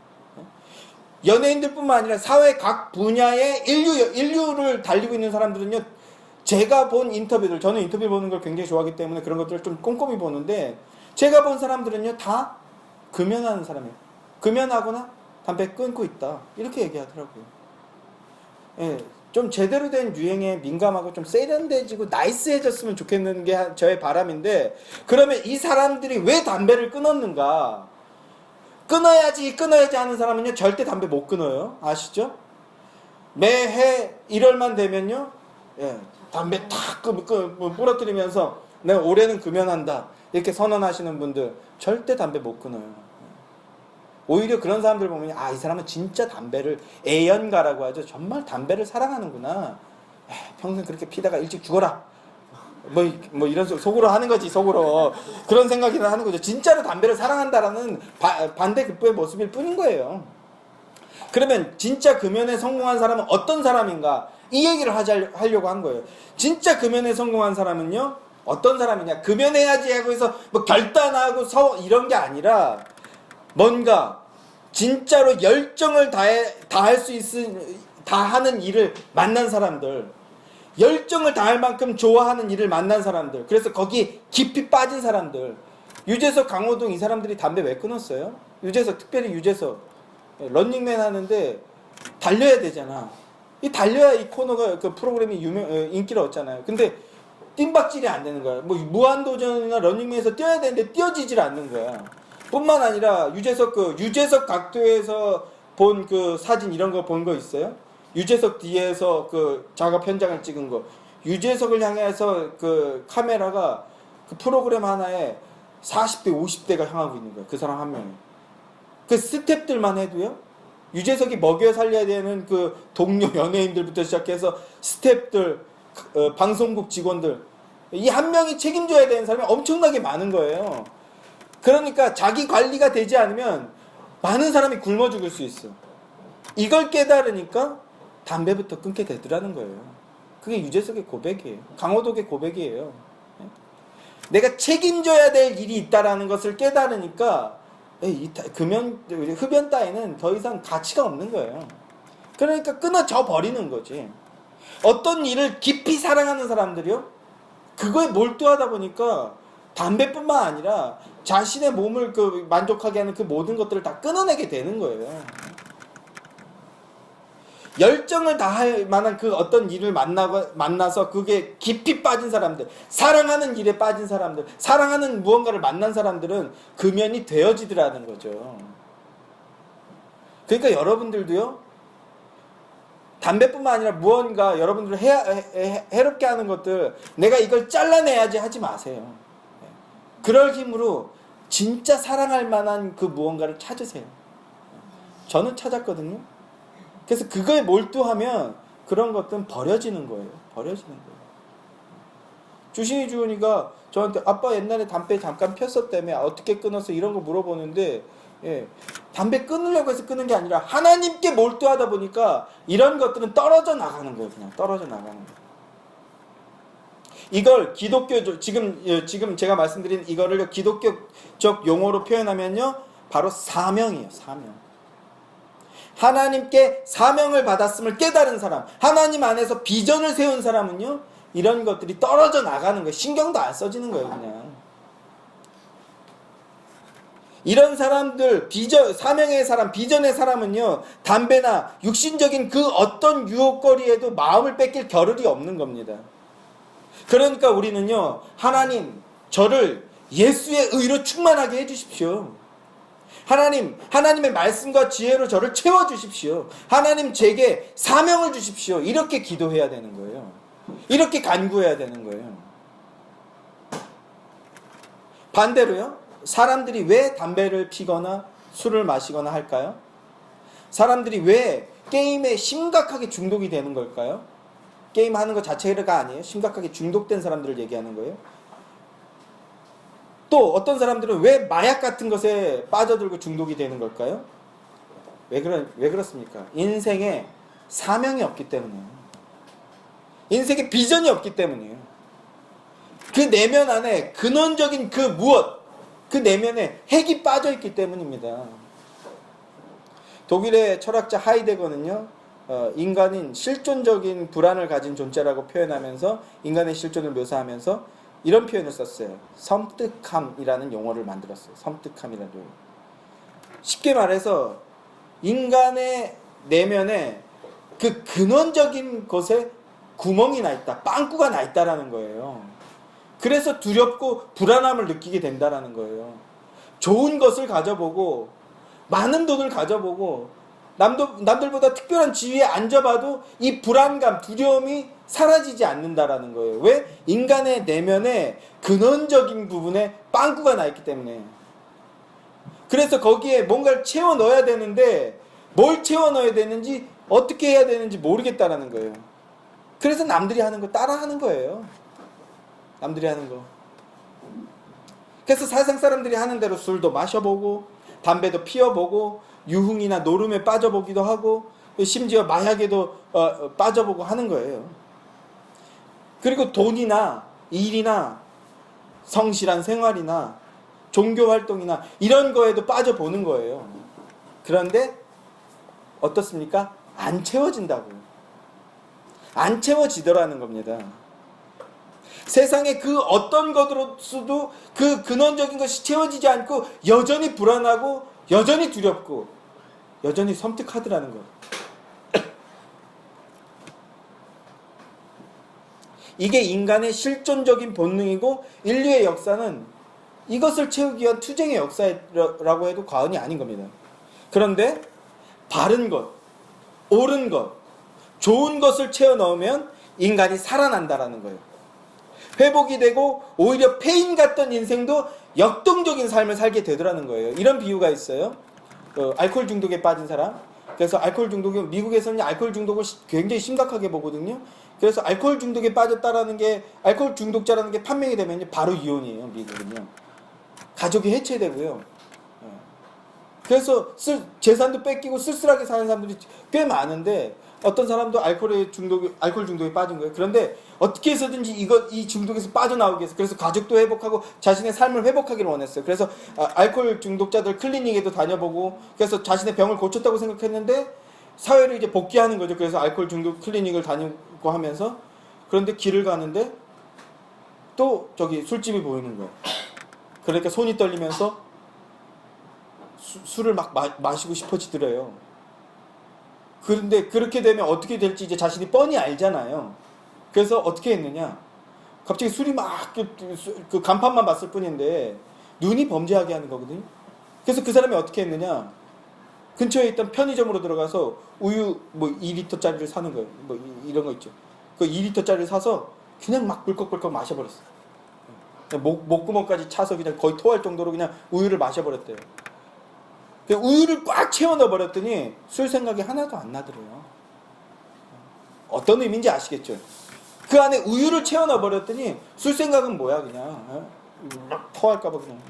연예인들뿐만 아니라 사회 각 분야의 인류를 달리고 있는 사람들은요, 제가 본 인터뷰들, 저는 인터뷰 보는 걸 굉장히 좋아하기 때문에 그런 것들을 좀 꼼꼼히 보는데, 제가 본 사람들은요, 다 금연하는 사람이에요. 금연하거나 담배 끊고 있다, 이렇게 얘기하더라고요. 좀 제대로 된 유행에 민감하고 좀 세련돼지고 나이스해졌으면 좋겠는 게 저의 바람인데, 그러면 이 사람들이 왜 담배를 끊었는가? 끊어야지 하는 사람은요, 절대 담배 못 끊어요. 아시죠? 매해 1월만 되면요, 담배 탁 부러뜨리면서 내가 올해는 금연한다, 이렇게 선언하시는 분들 절대 담배 못 끊어요. 오히려 그런 사람들 보면, 이 사람은 진짜 담배를, 애연가라고 하죠. 정말 담배를 사랑하는구나. 평생 그렇게 피다가 일찍 죽어라. 뭐 이런 속으로 하는 거지, 속으로. 그런 생각이나 하는 거죠. 진짜로 담배를 사랑한다라는 반대급부의 모습일 뿐인 거예요. 그러면 진짜 금연에 성공한 사람은 어떤 사람인가? 이 얘기를 하려고 한 거예요. 진짜 금연에 성공한 사람은요, 어떤 사람이냐, 금연해야지 하고 해서 뭐 결단하고 이런 게 아니라 뭔가 진짜로 열정을 다할 수 다하는 일을 만난 사람들, 열정을 다할 만큼 좋아하는 일을 만난 사람들, 그래서 거기 깊이 빠진 사람들. 유재석, 강호동 이 사람들이 담배 왜 끊었어요? 유재석, 특별히 유재석 런닝맨 하는데 달려야 되잖아. 이 달려야 이 코너가, 그 프로그램이 인기를 얻잖아요. 근데 뜀박질이 안 되는 거야. 뭐 무한도전이나 런닝맨에서 뛰어야 되는데 뛰어지질 않는 거야. 뿐만 아니라 유재석 각도에서 본 그 사진 이런 거 본 거 있어요? 유재석 뒤에서 그 작업 현장을 찍은 거. 유재석을 향해서 그 카메라가 그 프로그램 하나에 40대, 50대가 향하고 있는 거야. 그 사람 한 명이. 그 스텝들만 해도요. 유재석이 먹여 살려야 되는 그 동료 연예인들부터 시작해서 스텝들, 방송국 직원들, 이 한 명이 책임져야 되는 사람이 엄청나게 많은 거예요. 그러니까 자기 관리가 되지 않으면 많은 사람이 굶어 죽을 수 있어. 이걸 깨달으니까 담배부터 끊게 되더라는 거예요. 그게 유재석의 고백이에요. 강호동의 고백이에요. 내가 책임져야 될 일이 있다라는 것을 깨달으니까 흡연 따위는 더 이상 가치가 없는 거예요. 그러니까 끊어져 버리는 거지. 어떤 일을 깊이 사랑하는 사람들이요, 그거에 몰두하다 보니까 담배뿐만 아니라 자신의 몸을 만족하게 하는 그 모든 것들을 다 끊어내게 되는 거예요. 열정을 다할 만한 그 어떤 일을 만나서 그게 깊이 빠진 사람들, 사랑하는 일에 빠진 사람들, 사랑하는 무언가를 만난 사람들은 금연이 되어지더라는 거죠. 그러니까 여러분들도요, 담배뿐만 아니라 무언가 여러분들을 해롭게 하는 것들, 내가 이걸 잘라내야지 하지 마세요. 그럴 힘으로 진짜 사랑할 만한 그 무언가를 찾으세요. 저는 찾았거든요. 그래서 그거에 몰두하면 그런 것들은 버려지는 거예요. 버려지는 거예요. 주신이 주은이가 저한테 아빠 옛날에 담배 잠깐 폈었다며, 어떻게 끊었어? 이런 거 물어보는데, 담배 끊으려고 해서 끊는 게 아니라 하나님께 몰두하다 보니까 이런 것들은 떨어져 나가는 거예요. 그냥 떨어져 나가는 거예요. 이걸 지금 제가 말씀드린 이거를 기독교적 용어로 표현하면요, 바로 사명이에요. 사명. 하나님께 사명을 받았음을 깨달은 사람, 하나님 안에서 비전을 세운 사람은요, 이런 것들이 떨어져 나가는 거예요. 신경도 안 써지는 거예요. 그냥 이런 사람들, 사명의 사람, 비전의 사람은요, 담배나 육신적인 그 어떤 유혹거리에도 마음을 뺏길 겨를이 없는 겁니다. 그러니까 우리는요, 하나님, 저를 예수의 의로 충만하게 해주십시오. 하나님의 말씀과 지혜로 저를 채워주십시오. 하나님, 제게 사명을 주십시오. 이렇게 기도해야 되는 거예요. 이렇게 간구해야 되는 거예요. 반대로요, 사람들이 왜 담배를 피거나 술을 마시거나 할까요? 사람들이 왜 게임에 심각하게 중독이 되는 걸까요? 게임하는 것 자체가 아니에요. 심각하게 중독된 사람들을 얘기하는 거예요. 또 어떤 사람들은 왜 마약 같은 것에 빠져들고 중독이 되는 걸까요? 왜 그렇습니까? 인생에 사명이 없기 때문이에요. 인생에 비전이 없기 때문이에요. 그 내면 안에 근원적인 그 내면에 핵이 빠져있기 때문입니다. 독일의 철학자 하이데거는요, 인간인 실존적인 불안을 가진 존재라고 표현하면서 인간의 실존을 묘사하면서 이런 표현을 썼어요. 섬뜩함이라는 용어를 만들었어요. 섬뜩함이라는 용어. 쉽게 말해서 인간의 내면에 그 근원적인 것에 구멍이 나 있다, 빵꾸가 나 있다라는 거예요. 그래서 두렵고 불안함을 느끼게 된다라는 거예요. 좋은 것을 가져보고 많은 돈을 가져보고 남들보다 특별한 지위에 앉아봐도 이 불안감, 두려움이 사라지지 않는다라는 거예요. 왜? 인간의 내면에 근원적인 부분에 빵꾸가 나 있기 때문에. 그래서 거기에 뭔가를 채워 넣어야 되는데 뭘 채워 넣어야 되는지, 어떻게 해야 되는지 모르겠다라는 거예요. 그래서 남들이 하는 거 따라 하는 거예요. 남들이 하는 거. 그래서 세상 사람들이 하는 대로 술도 마셔보고 담배도 피워보고 유흥이나 노름에 빠져보기도 하고 심지어 마약에도 빠져보고 하는 거예요. 그리고 돈이나 일이나 성실한 생활이나 종교 활동이나 이런 거에도 빠져보는 거예요. 그런데 어떻습니까? 안 채워진다고요. 안 채워지더라는 겁니다. 세상에 그 어떤 것으로서도 그 근원적인 것이 채워지지 않고 여전히 불안하고 여전히 두렵고 여전히 섬뜩하더라는 것. 이게 인간의 실존적인 본능이고 인류의 역사는 이것을 채우기 위한 투쟁의 역사라고 해도 과언이 아닌 겁니다. 그런데 바른 것, 옳은 것, 좋은 것을 채워 넣으면 인간이 살아난다라는 거예요. 회복이 되고 오히려 폐인 같던 인생도 역동적인 삶을 살게 되더라는 거예요. 이런 비유가 있어요. 알코올 중독에 빠진 사람. 그래서 알코올 중독이 미국에서는 알코올 중독을 굉장히 심각하게 보거든요. 그래서 알코올 중독에 빠졌다라는 게 알코올 중독자라는 게 판명이 되면 바로 이혼이에요. 미국은요. 가족이 해체되고요. 그래서 재산도 뺏기고 쓸쓸하게 사는 사람들이 꽤 많은데 어떤 사람도 알코올 중독에 빠진 거예요. 그런데 어떻게 해서든지 이 중독에서 빠져나오기 위해서 그래서 가족도 회복하고 자신의 삶을 회복하기를 원했어요. 그래서 알코올 중독자들 클리닉에도 다녀보고 그래서 자신의 병을 고쳤다고 생각했는데 사회로 이제 복귀하는 거죠. 그래서 알코올 중독 클리닉을 다니고 하면서 그런데 길을 가는데 또 저기 술집이 보이는 거예요. 그러니까 손이 떨리면서 술을 막 마시고 싶어지더래요. 그런데 그렇게 되면 어떻게 될지 이제 자신이 뻔히 알잖아요. 그래서 어떻게 했느냐? 갑자기 술이 막 그 간판만 봤을 뿐인데 눈이 범죄하게 하는 거거든요. 그래서 그 사람이 어떻게 했느냐? 근처에 있던 편의점으로 들어가서 우유 뭐 2리터짜리를 사는 거예요. 뭐 이런 거 있죠. 그 2리터짜리를 사서 그냥 막 불컥불컥 마셔버렸어요. 목구멍까지 차서 그냥 거의 토할 정도로 그냥 우유를 마셔버렸대요. 우유를 꽉 채워 넣어버렸더니 술 생각이 하나도 안 나더래요. 어떤 의미인지 아시겠죠? 그 안에 우유를 채워 넣어버렸더니 술 생각은 뭐야 그냥 막 토할까봐 그냥.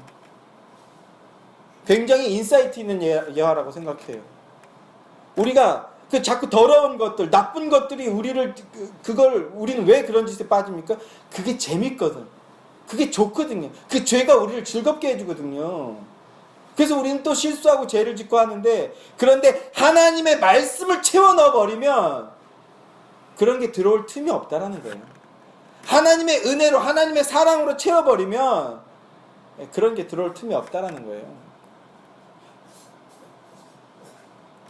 굉장히 인사이트 있는 예화라고 생각해요. 우리가 그 자꾸 더러운 것들, 나쁜 것들이 우리를 우리는 왜 그런 짓에 빠집니까? 그게 재밌거든. 그게 좋거든요. 그 죄가 우리를 즐겁게 해주거든요. 그래서 우리는 또 실수하고 죄를 짓고 하는데 그런데 하나님의 말씀을 채워 넣어버리면 그런 게 들어올 틈이 없다라는 거예요. 하나님의 은혜로 하나님의 사랑으로 채워버리면 그런 게 들어올 틈이 없다라는 거예요.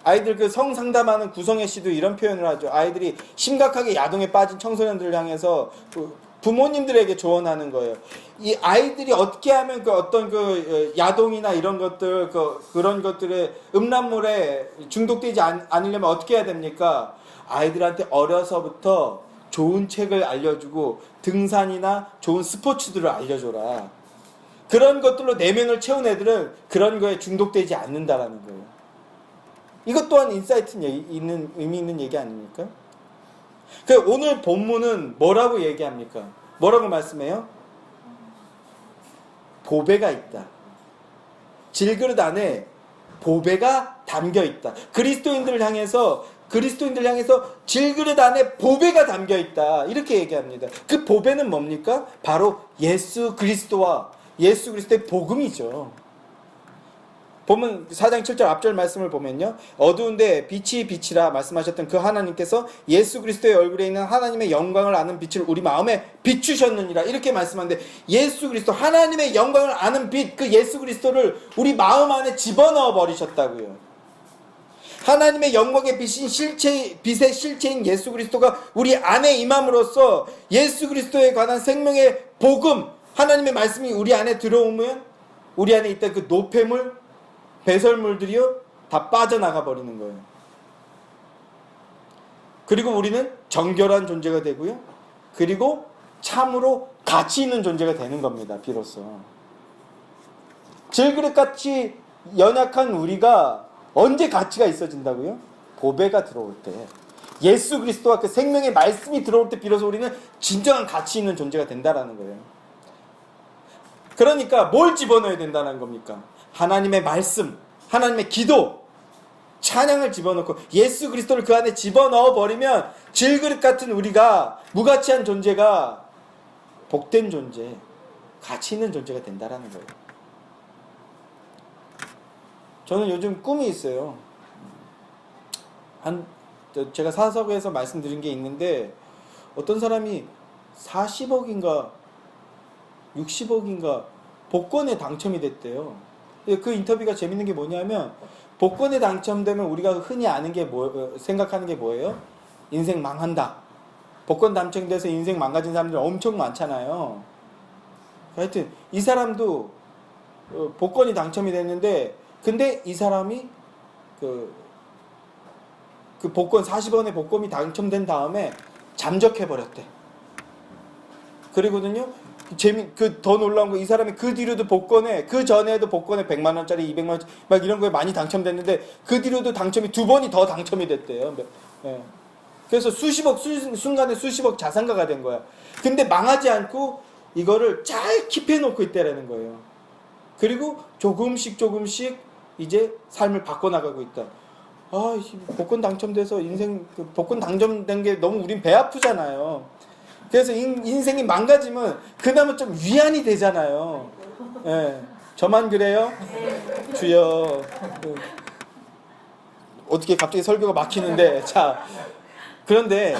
아이들 그 성상담하는 구성애 씨도 이런 표현을 하죠. 아이들이 심각하게 야동에 빠진 청소년들을 향해서 부모님들에게 조언하는 거예요. 이 아이들이 어떻게 하면 그 어떤 그 야동이나 이런 것들 그런 것들의 음란물에 중독되지 않으려면 어떻게 해야 됩니까? 아이들한테 어려서부터 좋은 책을 알려주고 등산이나 좋은 스포츠들을 알려줘라. 그런 것들로 내면을 채운 애들은 그런 거에 중독되지 않는다라는 거예요. 이것 또한 인사이트 있는 의미 있는 얘기 아닙니까? 오늘 본문은 뭐라고 얘기합니까? 뭐라고 말씀해요? 보배가 있다. 질그릇 안에 보배가 담겨 있다. 그리스도인들을 향해서 질그릇 안에 보배가 담겨 있다. 이렇게 얘기합니다. 그 보배는 뭡니까? 바로 예수 그리스도와 예수 그리스도의 복음이죠. 보면 4장 7절 앞절 말씀을 보면요. 어두운데 빛이 빛이라 말씀하셨던 그 하나님께서 예수 그리스도의 얼굴에 있는 하나님의 영광을 아는 빛을 우리 마음에 비추셨느니라. 이렇게 말씀하는데 예수 그리스도 하나님의 영광을 아는 빛, 그 예수 그리스도를 우리 마음 안에 집어넣어 버리셨다고요. 하나님의 영광의 빛인 빛의 실체인 예수 그리스도가 우리 안에 임함으로써 예수 그리스도에 관한 생명의 복음, 하나님의 말씀이 우리 안에 들어오면 우리 안에 있던 그 노폐물, 배설물들이요 다 빠져나가 버리는 거예요. 그리고 우리는 정결한 존재가 되고요. 그리고 참으로 가치 있는 존재가 되는 겁니다. 비로소. 질그릇같이 연약한 우리가 언제 가치가 있어진다고요? 보배가 들어올 때. 예수 그리스도와 그 생명의 말씀이 들어올 때 비로소 우리는 진정한 가치 있는 존재가 된다라는 거예요. 그러니까 뭘 집어넣어야 된다는 겁니까? 하나님의 말씀, 하나님의 기도, 찬양을 집어넣고 예수 그리스도를 그 안에 집어넣어 버리면 질그릇 같은 우리가 무가치한 존재가 복된 존재, 가치 있는 존재가 된다라는 거예요. 저는 요즘 꿈이 있어요. 제가 사석에서 말씀드린 게 있는데 어떤 사람이 40억인가 60억인가 복권에 당첨이 됐대요. 그 인터뷰가 재밌는 게 뭐냐면 복권에 당첨되면 우리가 흔히 아는 게 생각하는 게 뭐예요? 인생 망한다. 복권 당첨돼서 인생 망가진 사람들 엄청 많잖아요. 하여튼 이 사람도 복권이 당첨이 됐는데 근데 이 사람이 그 복권 40원의 복권이 당첨된 다음에 잠적해 버렸대. 그리고는요 더 놀라운 거 이 사람이 그 뒤로도 복권에 그 전에도 복권에 100만 원짜리 200만 원짜리 막 이런 거에 많이 당첨됐는데 그 뒤로도 당첨이 2번이 더 당첨이 됐대요. 예. 그래서 순간에 수십억 자산가가 된 거야. 근데 망하지 않고 이거를 잘 킵해 놓고 있다라는 거예요. 그리고 조금씩 이제 삶을 바꿔나가고 있다. 복권 당첨돼서 복권 당첨된 게 너무 우린 배 아프잖아요. 그래서 인생이 망가지면 그나마 좀 위안이 되잖아요. 예. 저만 그래요? 주여. 어떻게 갑자기 설교가 막히는데. 자. 그런데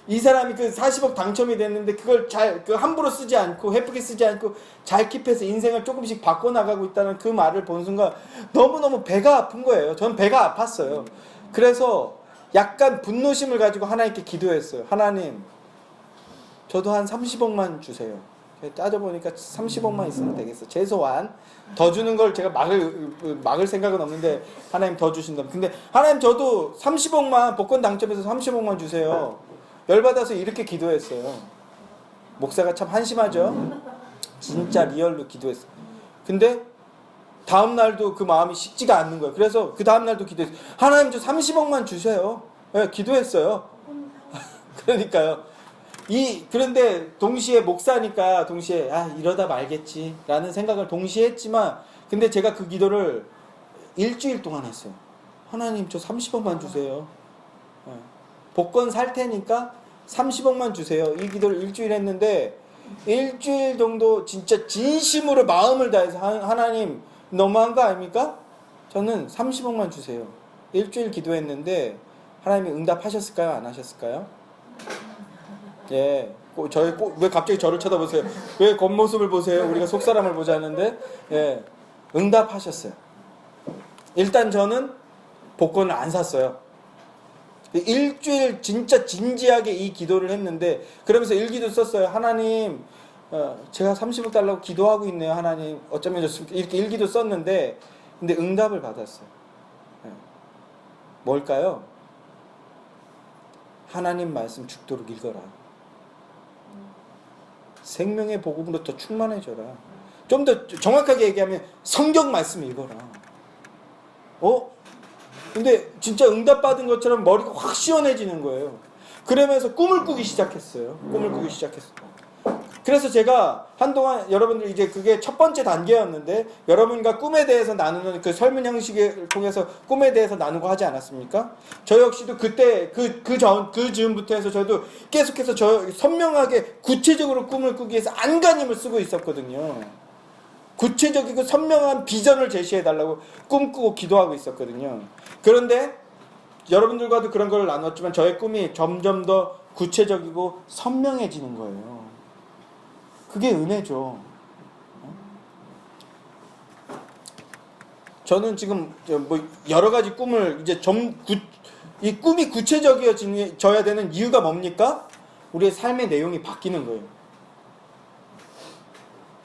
이 사람이 40억 당첨이 됐는데 그걸 함부로 쓰지 않고 헤프게 쓰지 않고 잘 킵해서 인생을 조금씩 바꿔나가고 있다는 그 말을 본 순간 너무너무 배가 아픈 거예요. 저는 배가 아팠어요. 그래서 약간 분노심을 가지고 하나님께 기도했어요. 하나님, 저도 한 30억만 주세요. 따져보니까 30억만 있으면 되겠어. 최소한 더 주는 걸 제가 막을 생각은 없는데 하나님 더 주신다면. 근데 하나님 저도 30억만 복권 당첨해서 30억만 주세요. 열받아서 이렇게 기도했어요. 목사가 참 한심하죠. 진짜 리얼로 기도했어요. 근데 다음 날도 그 마음이 식지가 않는 거예요. 그래서 그 다음 날도 기도했어요. 하나님 저 30억만 주세요. 네, 기도했어요. 그러니까요. 그런데 동시에 목사니까 동시에 이러다 말겠지 라는 생각을 동시에 했지만 근데 제가 그 기도를 일주일 동안 했어요. 하나님 저 30억만 주세요. 복권 살 테니까 30억만 주세요. 이 기도를 일주일 했는데 일주일 정도 진짜 진심으로 마음을 다해서 하나님 너무한 거 아닙니까? 저는 30억만 주세요. 일주일 기도했는데 하나님이 응답하셨을까요? 안 하셨을까요? 예, 왜 갑자기 저를 쳐다보세요? 왜 겉모습을 보세요? 우리가 속사람을 보자는데, 예, 응답하셨어요. 일단 저는 복권을 안 샀어요. 일주일 진짜 진지하게 이 기도를 했는데, 그러면서 일기도 썼어요. 하나님, 제가 30억 달라고 기도하고 있네요. 하나님, 어쩌면 좋습니까? 이렇게 일기도 썼는데, 근데 응답을 받았어요. 예. 뭘까요? 하나님 말씀 죽도록 읽어라. 생명의 복음으로 더 충만해져라. 좀 더 정확하게 얘기하면 성경 말씀 읽어라. 근데 진짜 응답받은 것처럼 머리가 확 시원해지는 거예요. 그러면서 꿈을 꾸기 시작했어요. 그래서 제가 한동안 여러분들 이제 그게 첫 번째 단계였는데 여러분과 꿈에 대해서 나누는 그 설문 형식을 통해서 꿈에 대해서 나누고 하지 않았습니까? 저 역시도 그때 그 즈음부터 해서 저도 계속해서 선명하게 구체적으로 꿈을 꾸기 위해서 안간힘을 쓰고 있었거든요. 구체적이고 선명한 비전을 제시해달라고 꿈꾸고 기도하고 있었거든요. 그런데 여러분들과도 그런 걸 나눴지만 저의 꿈이 점점 더 구체적이고 선명해지는 거예요. 그게 은혜죠. 저는 지금 여러 가지 꿈을 이제 이 꿈이 구체적이어져야 되는 이유가 뭡니까? 우리의 삶의 내용이 바뀌는 거예요.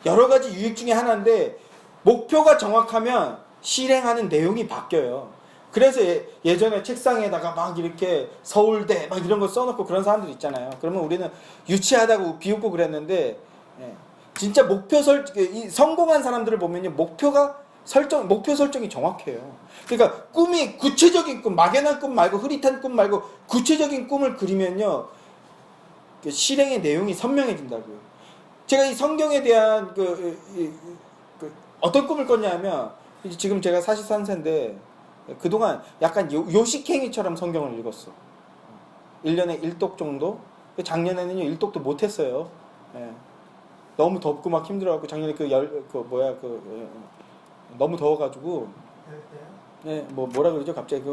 여러 가지 유익 중에 하나인데 목표가 정확하면 실행하는 내용이 바뀌어요. 그래서 예전에 책상에다가 막 이렇게 서울대 막 이런 거 써놓고 그런 사람들 있잖아요. 그러면 우리는 유치하다고 비웃고 그랬는데 진짜 성공한 사람들을 보면요 목표 설정이 정확해요. 그러니까 꿈이 구체적인 꿈, 막연한 꿈 말고 흐릿한 꿈 말고 구체적인 꿈을 그리면요 실행의 내용이 선명해진다고요. 제가 이 성경에 대한 어떤 꿈을 꿨냐면 이제 지금 제가 43세인데 그동안 약간 요식행위처럼 성경을 읽었어. 1년에 1독 정도? 작년에는요 1독도 못했어요. 예. 너무 덥고 막 힘들어갖고 작년에 너무 더워가지고 예, 뭐라 그러죠 갑자기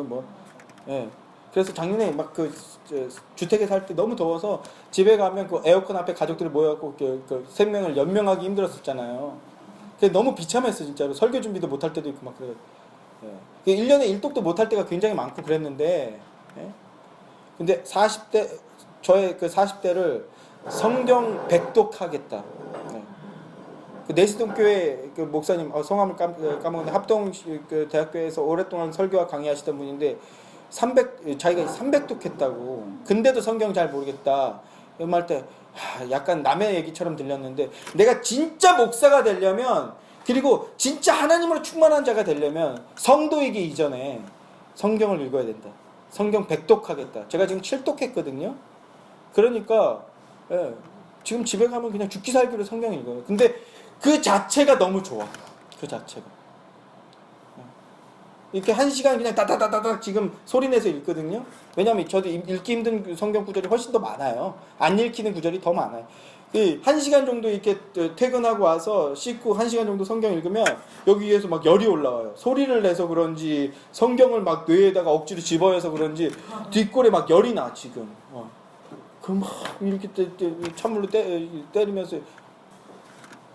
예. 그래서 작년에 막 주택에 살 때 너무 더워서 집에 가면 그 에어컨 앞에 가족들이 모여갖고 생명을 연명하기 힘들었었잖아요. 너무 비참했어 진짜로. 설교 준비도 못할 때도 있고 막 그래. 예. 1년에 1독도 못할 때가 굉장히 많고 그랬는데 예? 근데 40대 저의 그 40대를 성경 백독하겠다. 네. 그 내시동 교회 그 목사님 성함을 까먹었는데 합동 그 대학교에서 오랫동안 설교와 강의하시던 분인데 자기가 300독했다고. 근데도 성경 잘 모르겠다. 이말 때 약간 남의 얘기처럼 들렸는데 내가 진짜 목사가 되려면 그리고 진짜 하나님으로 충만한 자가 되려면 성도이기 이전에 성경을 읽어야 된다. 성경 백독하겠다. 제가 지금 7독했거든요. 그러니까 예, 지금 집에 가면 그냥 죽기 살기로 성경 읽어요. 근데 그 자체가 너무 좋아. 그 자체가. 이렇게 1시간 그냥 따다다다닥 지금 소리내서 읽거든요. 왜냐면 저도 읽기 힘든 성경 구절이 훨씬 더 많아요. 안 읽히는 구절이 더 많아요. 1시간 정도 이렇게 퇴근하고 와서 씻고 1시간 정도 성경 읽으면 여기 위에서 막 열이 올라와요. 소리를 내서 그런지 성경을 막 뇌에다가 억지로 집어여서 그런지 뒷골에 막 열이 나 지금. 그럼 막 이렇게 찬물로 때리면서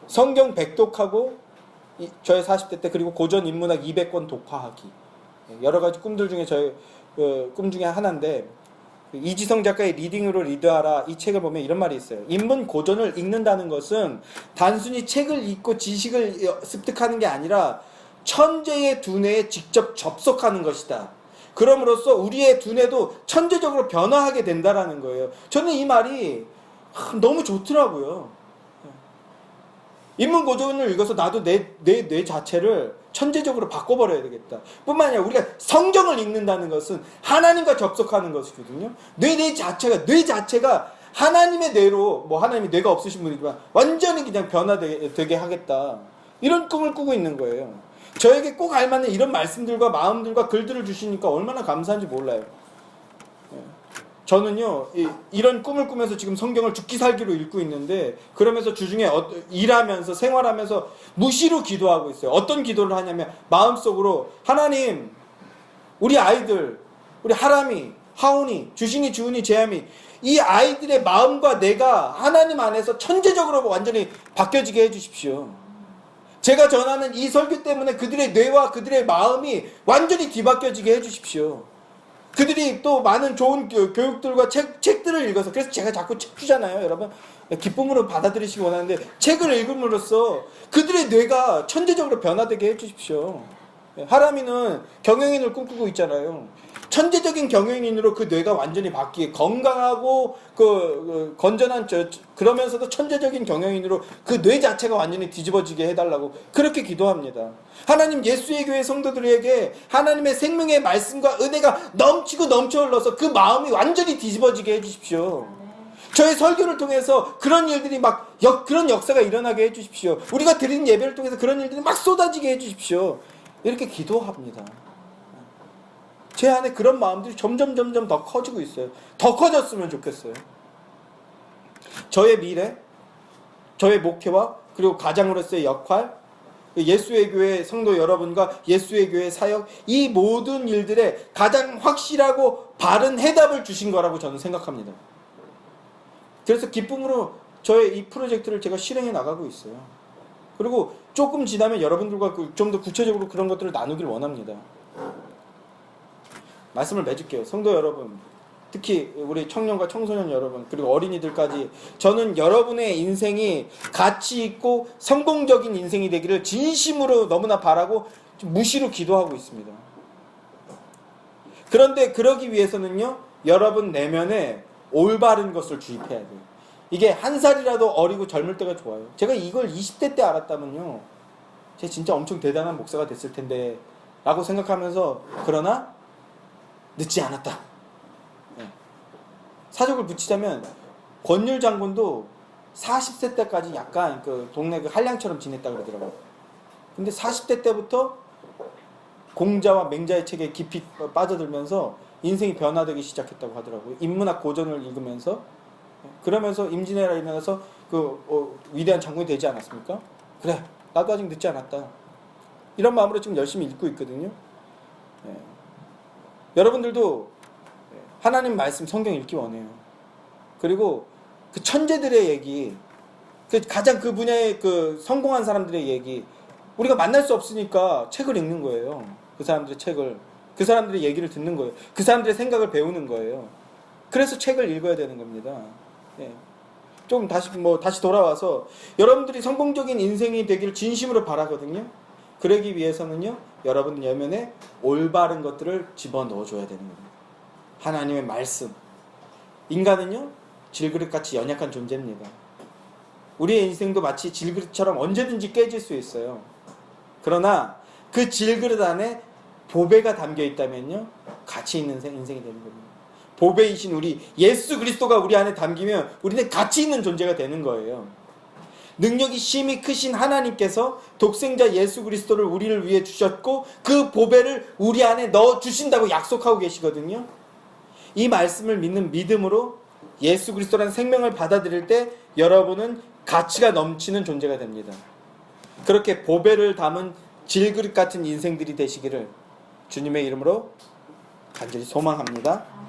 성경 백독하고 저의 40대 때 그리고 고전 인문학 200권 독파하기. 여러 가지 꿈들 중에 저의 꿈 중에 하나인데 이지성 작가의 리딩으로 리드하라 이 책을 보면 이런 말이 있어요. 인문 고전을 읽는다는 것은 단순히 책을 읽고 지식을 습득하는 게 아니라 천재의 두뇌에 직접 접속하는 것이다. 그럼으로써 우리의 두뇌도 천재적으로 변화하게 된다라는 거예요. 저는 이 말이 너무 좋더라고요. 인문 고전을 읽어서 나도 내 자체를 천재적으로 바꿔버려야 되겠다. 뿐만 아니라 우리가 성경을 읽는다는 것은 하나님과 접속하는 것이거든요. 뇌 자체가 하나님의 뇌로, 하나님이 뇌가 없으신 분이지만 완전히 그냥 변화되게 하겠다. 이런 꿈을 꾸고 있는 거예요. 저에게 꼭 알맞는 이런 말씀들과 마음들과 글들을 주시니까 얼마나 감사한지 몰라요. 저는요 이런 꿈을 꾸면서 지금 성경을 죽기 살기로 읽고 있는데 그러면서 주중에 일하면서 생활하면서 무시로 기도하고 있어요. 어떤 기도를 하냐면 마음속으로 하나님 우리 아이들 우리 하람이 하온이 주신이 주은이 재함이 이 아이들의 마음과 내가 하나님 안에서 천재적으로 완전히 바뀌어지게 해주십시오. 제가 전하는 이 설교 때문에 그들의 뇌와 그들의 마음이 완전히 뒤바뀌어지게 해주십시오. 그들이 또 많은 좋은 교육들과 책들을 읽어서 그래서 제가 자꾸 책 주잖아요. 여러분 기쁨으로 받아들이시기 원하는데 책을 읽음으로써 그들의 뇌가 천재적으로 변화되게 해주십시오. 하람이는 경영인을 꿈꾸고 있잖아요. 천재적인 경영인으로 그 뇌가 완전히 바뀌게 건강하고 건전한 그러면서도 천재적인 경영인으로 그 뇌 자체가 완전히 뒤집어지게 해달라고 그렇게 기도합니다. 하나님 예수의 교회 성도들에게 하나님의 생명의 말씀과 은혜가 넘치고 넘쳐 흘러서 그 마음이 완전히 뒤집어지게 해주십시오. 저의 설교를 통해서 그런 일들이 그런 역사가 일어나게 해주십시오. 우리가 드리는 예배를 통해서 그런 일들이 막 쏟아지게 해주십시오. 이렇게 기도합니다. 제 안에 그런 마음들이 점점 더 커지고 있어요. 더 커졌으면 좋겠어요. 저의 미래, 저의 목회와 그리고 가장으로서의 역할, 예수의 교회 성도 여러분과 예수의 교회 사역, 이 모든 일들에 가장 확실하고 바른 해답을 주신 거라고 저는 생각합니다. 그래서 기쁨으로 저의 이 프로젝트를 제가 실행해 나가고 있어요. 그리고 조금 지나면 여러분들과 좀 더 구체적으로 그런 것들을 나누길 원합니다. 말씀을 맺을게요. 성도 여러분, 특히 우리 청년과 청소년 여러분, 그리고 어린이들까지 저는 여러분의 인생이 가치 있고 성공적인 인생이 되기를 진심으로 너무나 바라고 무시로 기도하고 있습니다. 그런데 그러기 위해서는요, 여러분 내면에 올바른 것을 주입해야 돼요. 이게 한 살이라도 어리고 젊을 때가 좋아요. 제가 이걸 20대 때 알았다면요, 제가 진짜 엄청 대단한 목사가 됐을 텐데 라고 생각하면서, 그러나 늦지 않았다. 사족을 붙이자면 권율 장군도 40세 때까지 약간 동네 한량처럼 지냈다 그러더라고요. 근데 40대 때부터 공자와 맹자의 책에 깊이 빠져들면서 인생이 변화되기 시작했다고 하더라고요. 인문학 고전을 읽으면서. 그러면서 임진왜란에 일어나서 위대한 장군이 되지 않았습니까? 그래, 나도 아직 늦지 않았다. 이런 마음으로 지금 열심히 읽고 있거든요. 여러분들도 하나님 말씀 성경 읽기 원해요. 그리고 그 천재들의 얘기, 가장 그 분야의 성공한 사람들의 얘기, 우리가 만날 수 없으니까 책을 읽는 거예요. 그 사람들의 책을, 그 사람들의 얘기를 듣는 거예요. 그 사람들의 생각을 배우는 거예요. 그래서 책을 읽어야 되는 겁니다. 좀 다시 돌아와서 여러분들이 성공적인 인생이 되기를 진심으로 바라거든요. 그러기 위해서는요, 여러분 내면에 올바른 것들을 집어넣어줘야 되는 겁니다. 하나님의 말씀. 인간은요, 질그릇같이 연약한 존재입니다. 우리의 인생도 마치 질그릇처럼 언제든지 깨질 수 있어요. 그러나 그 질그릇 안에 보배가 담겨 있다면요, 가치 있는 인생이 되는 겁니다. 보배이신 우리 예수 그리스도가 우리 안에 담기면 우리는 가치 있는 존재가 되는 거예요. 능력이 심히 크신 하나님께서 독생자 예수 그리스도를 우리를 위해 주셨고 그 보배를 우리 안에 넣어 주신다고 약속하고 계시거든요. 이 말씀을 믿는 믿음으로 예수 그리스도라는 생명을 받아들일 때 여러분은 가치가 넘치는 존재가 됩니다. 그렇게 보배를 담은 질그릇 같은 인생들이 되시기를 주님의 이름으로 간절히 소망합니다.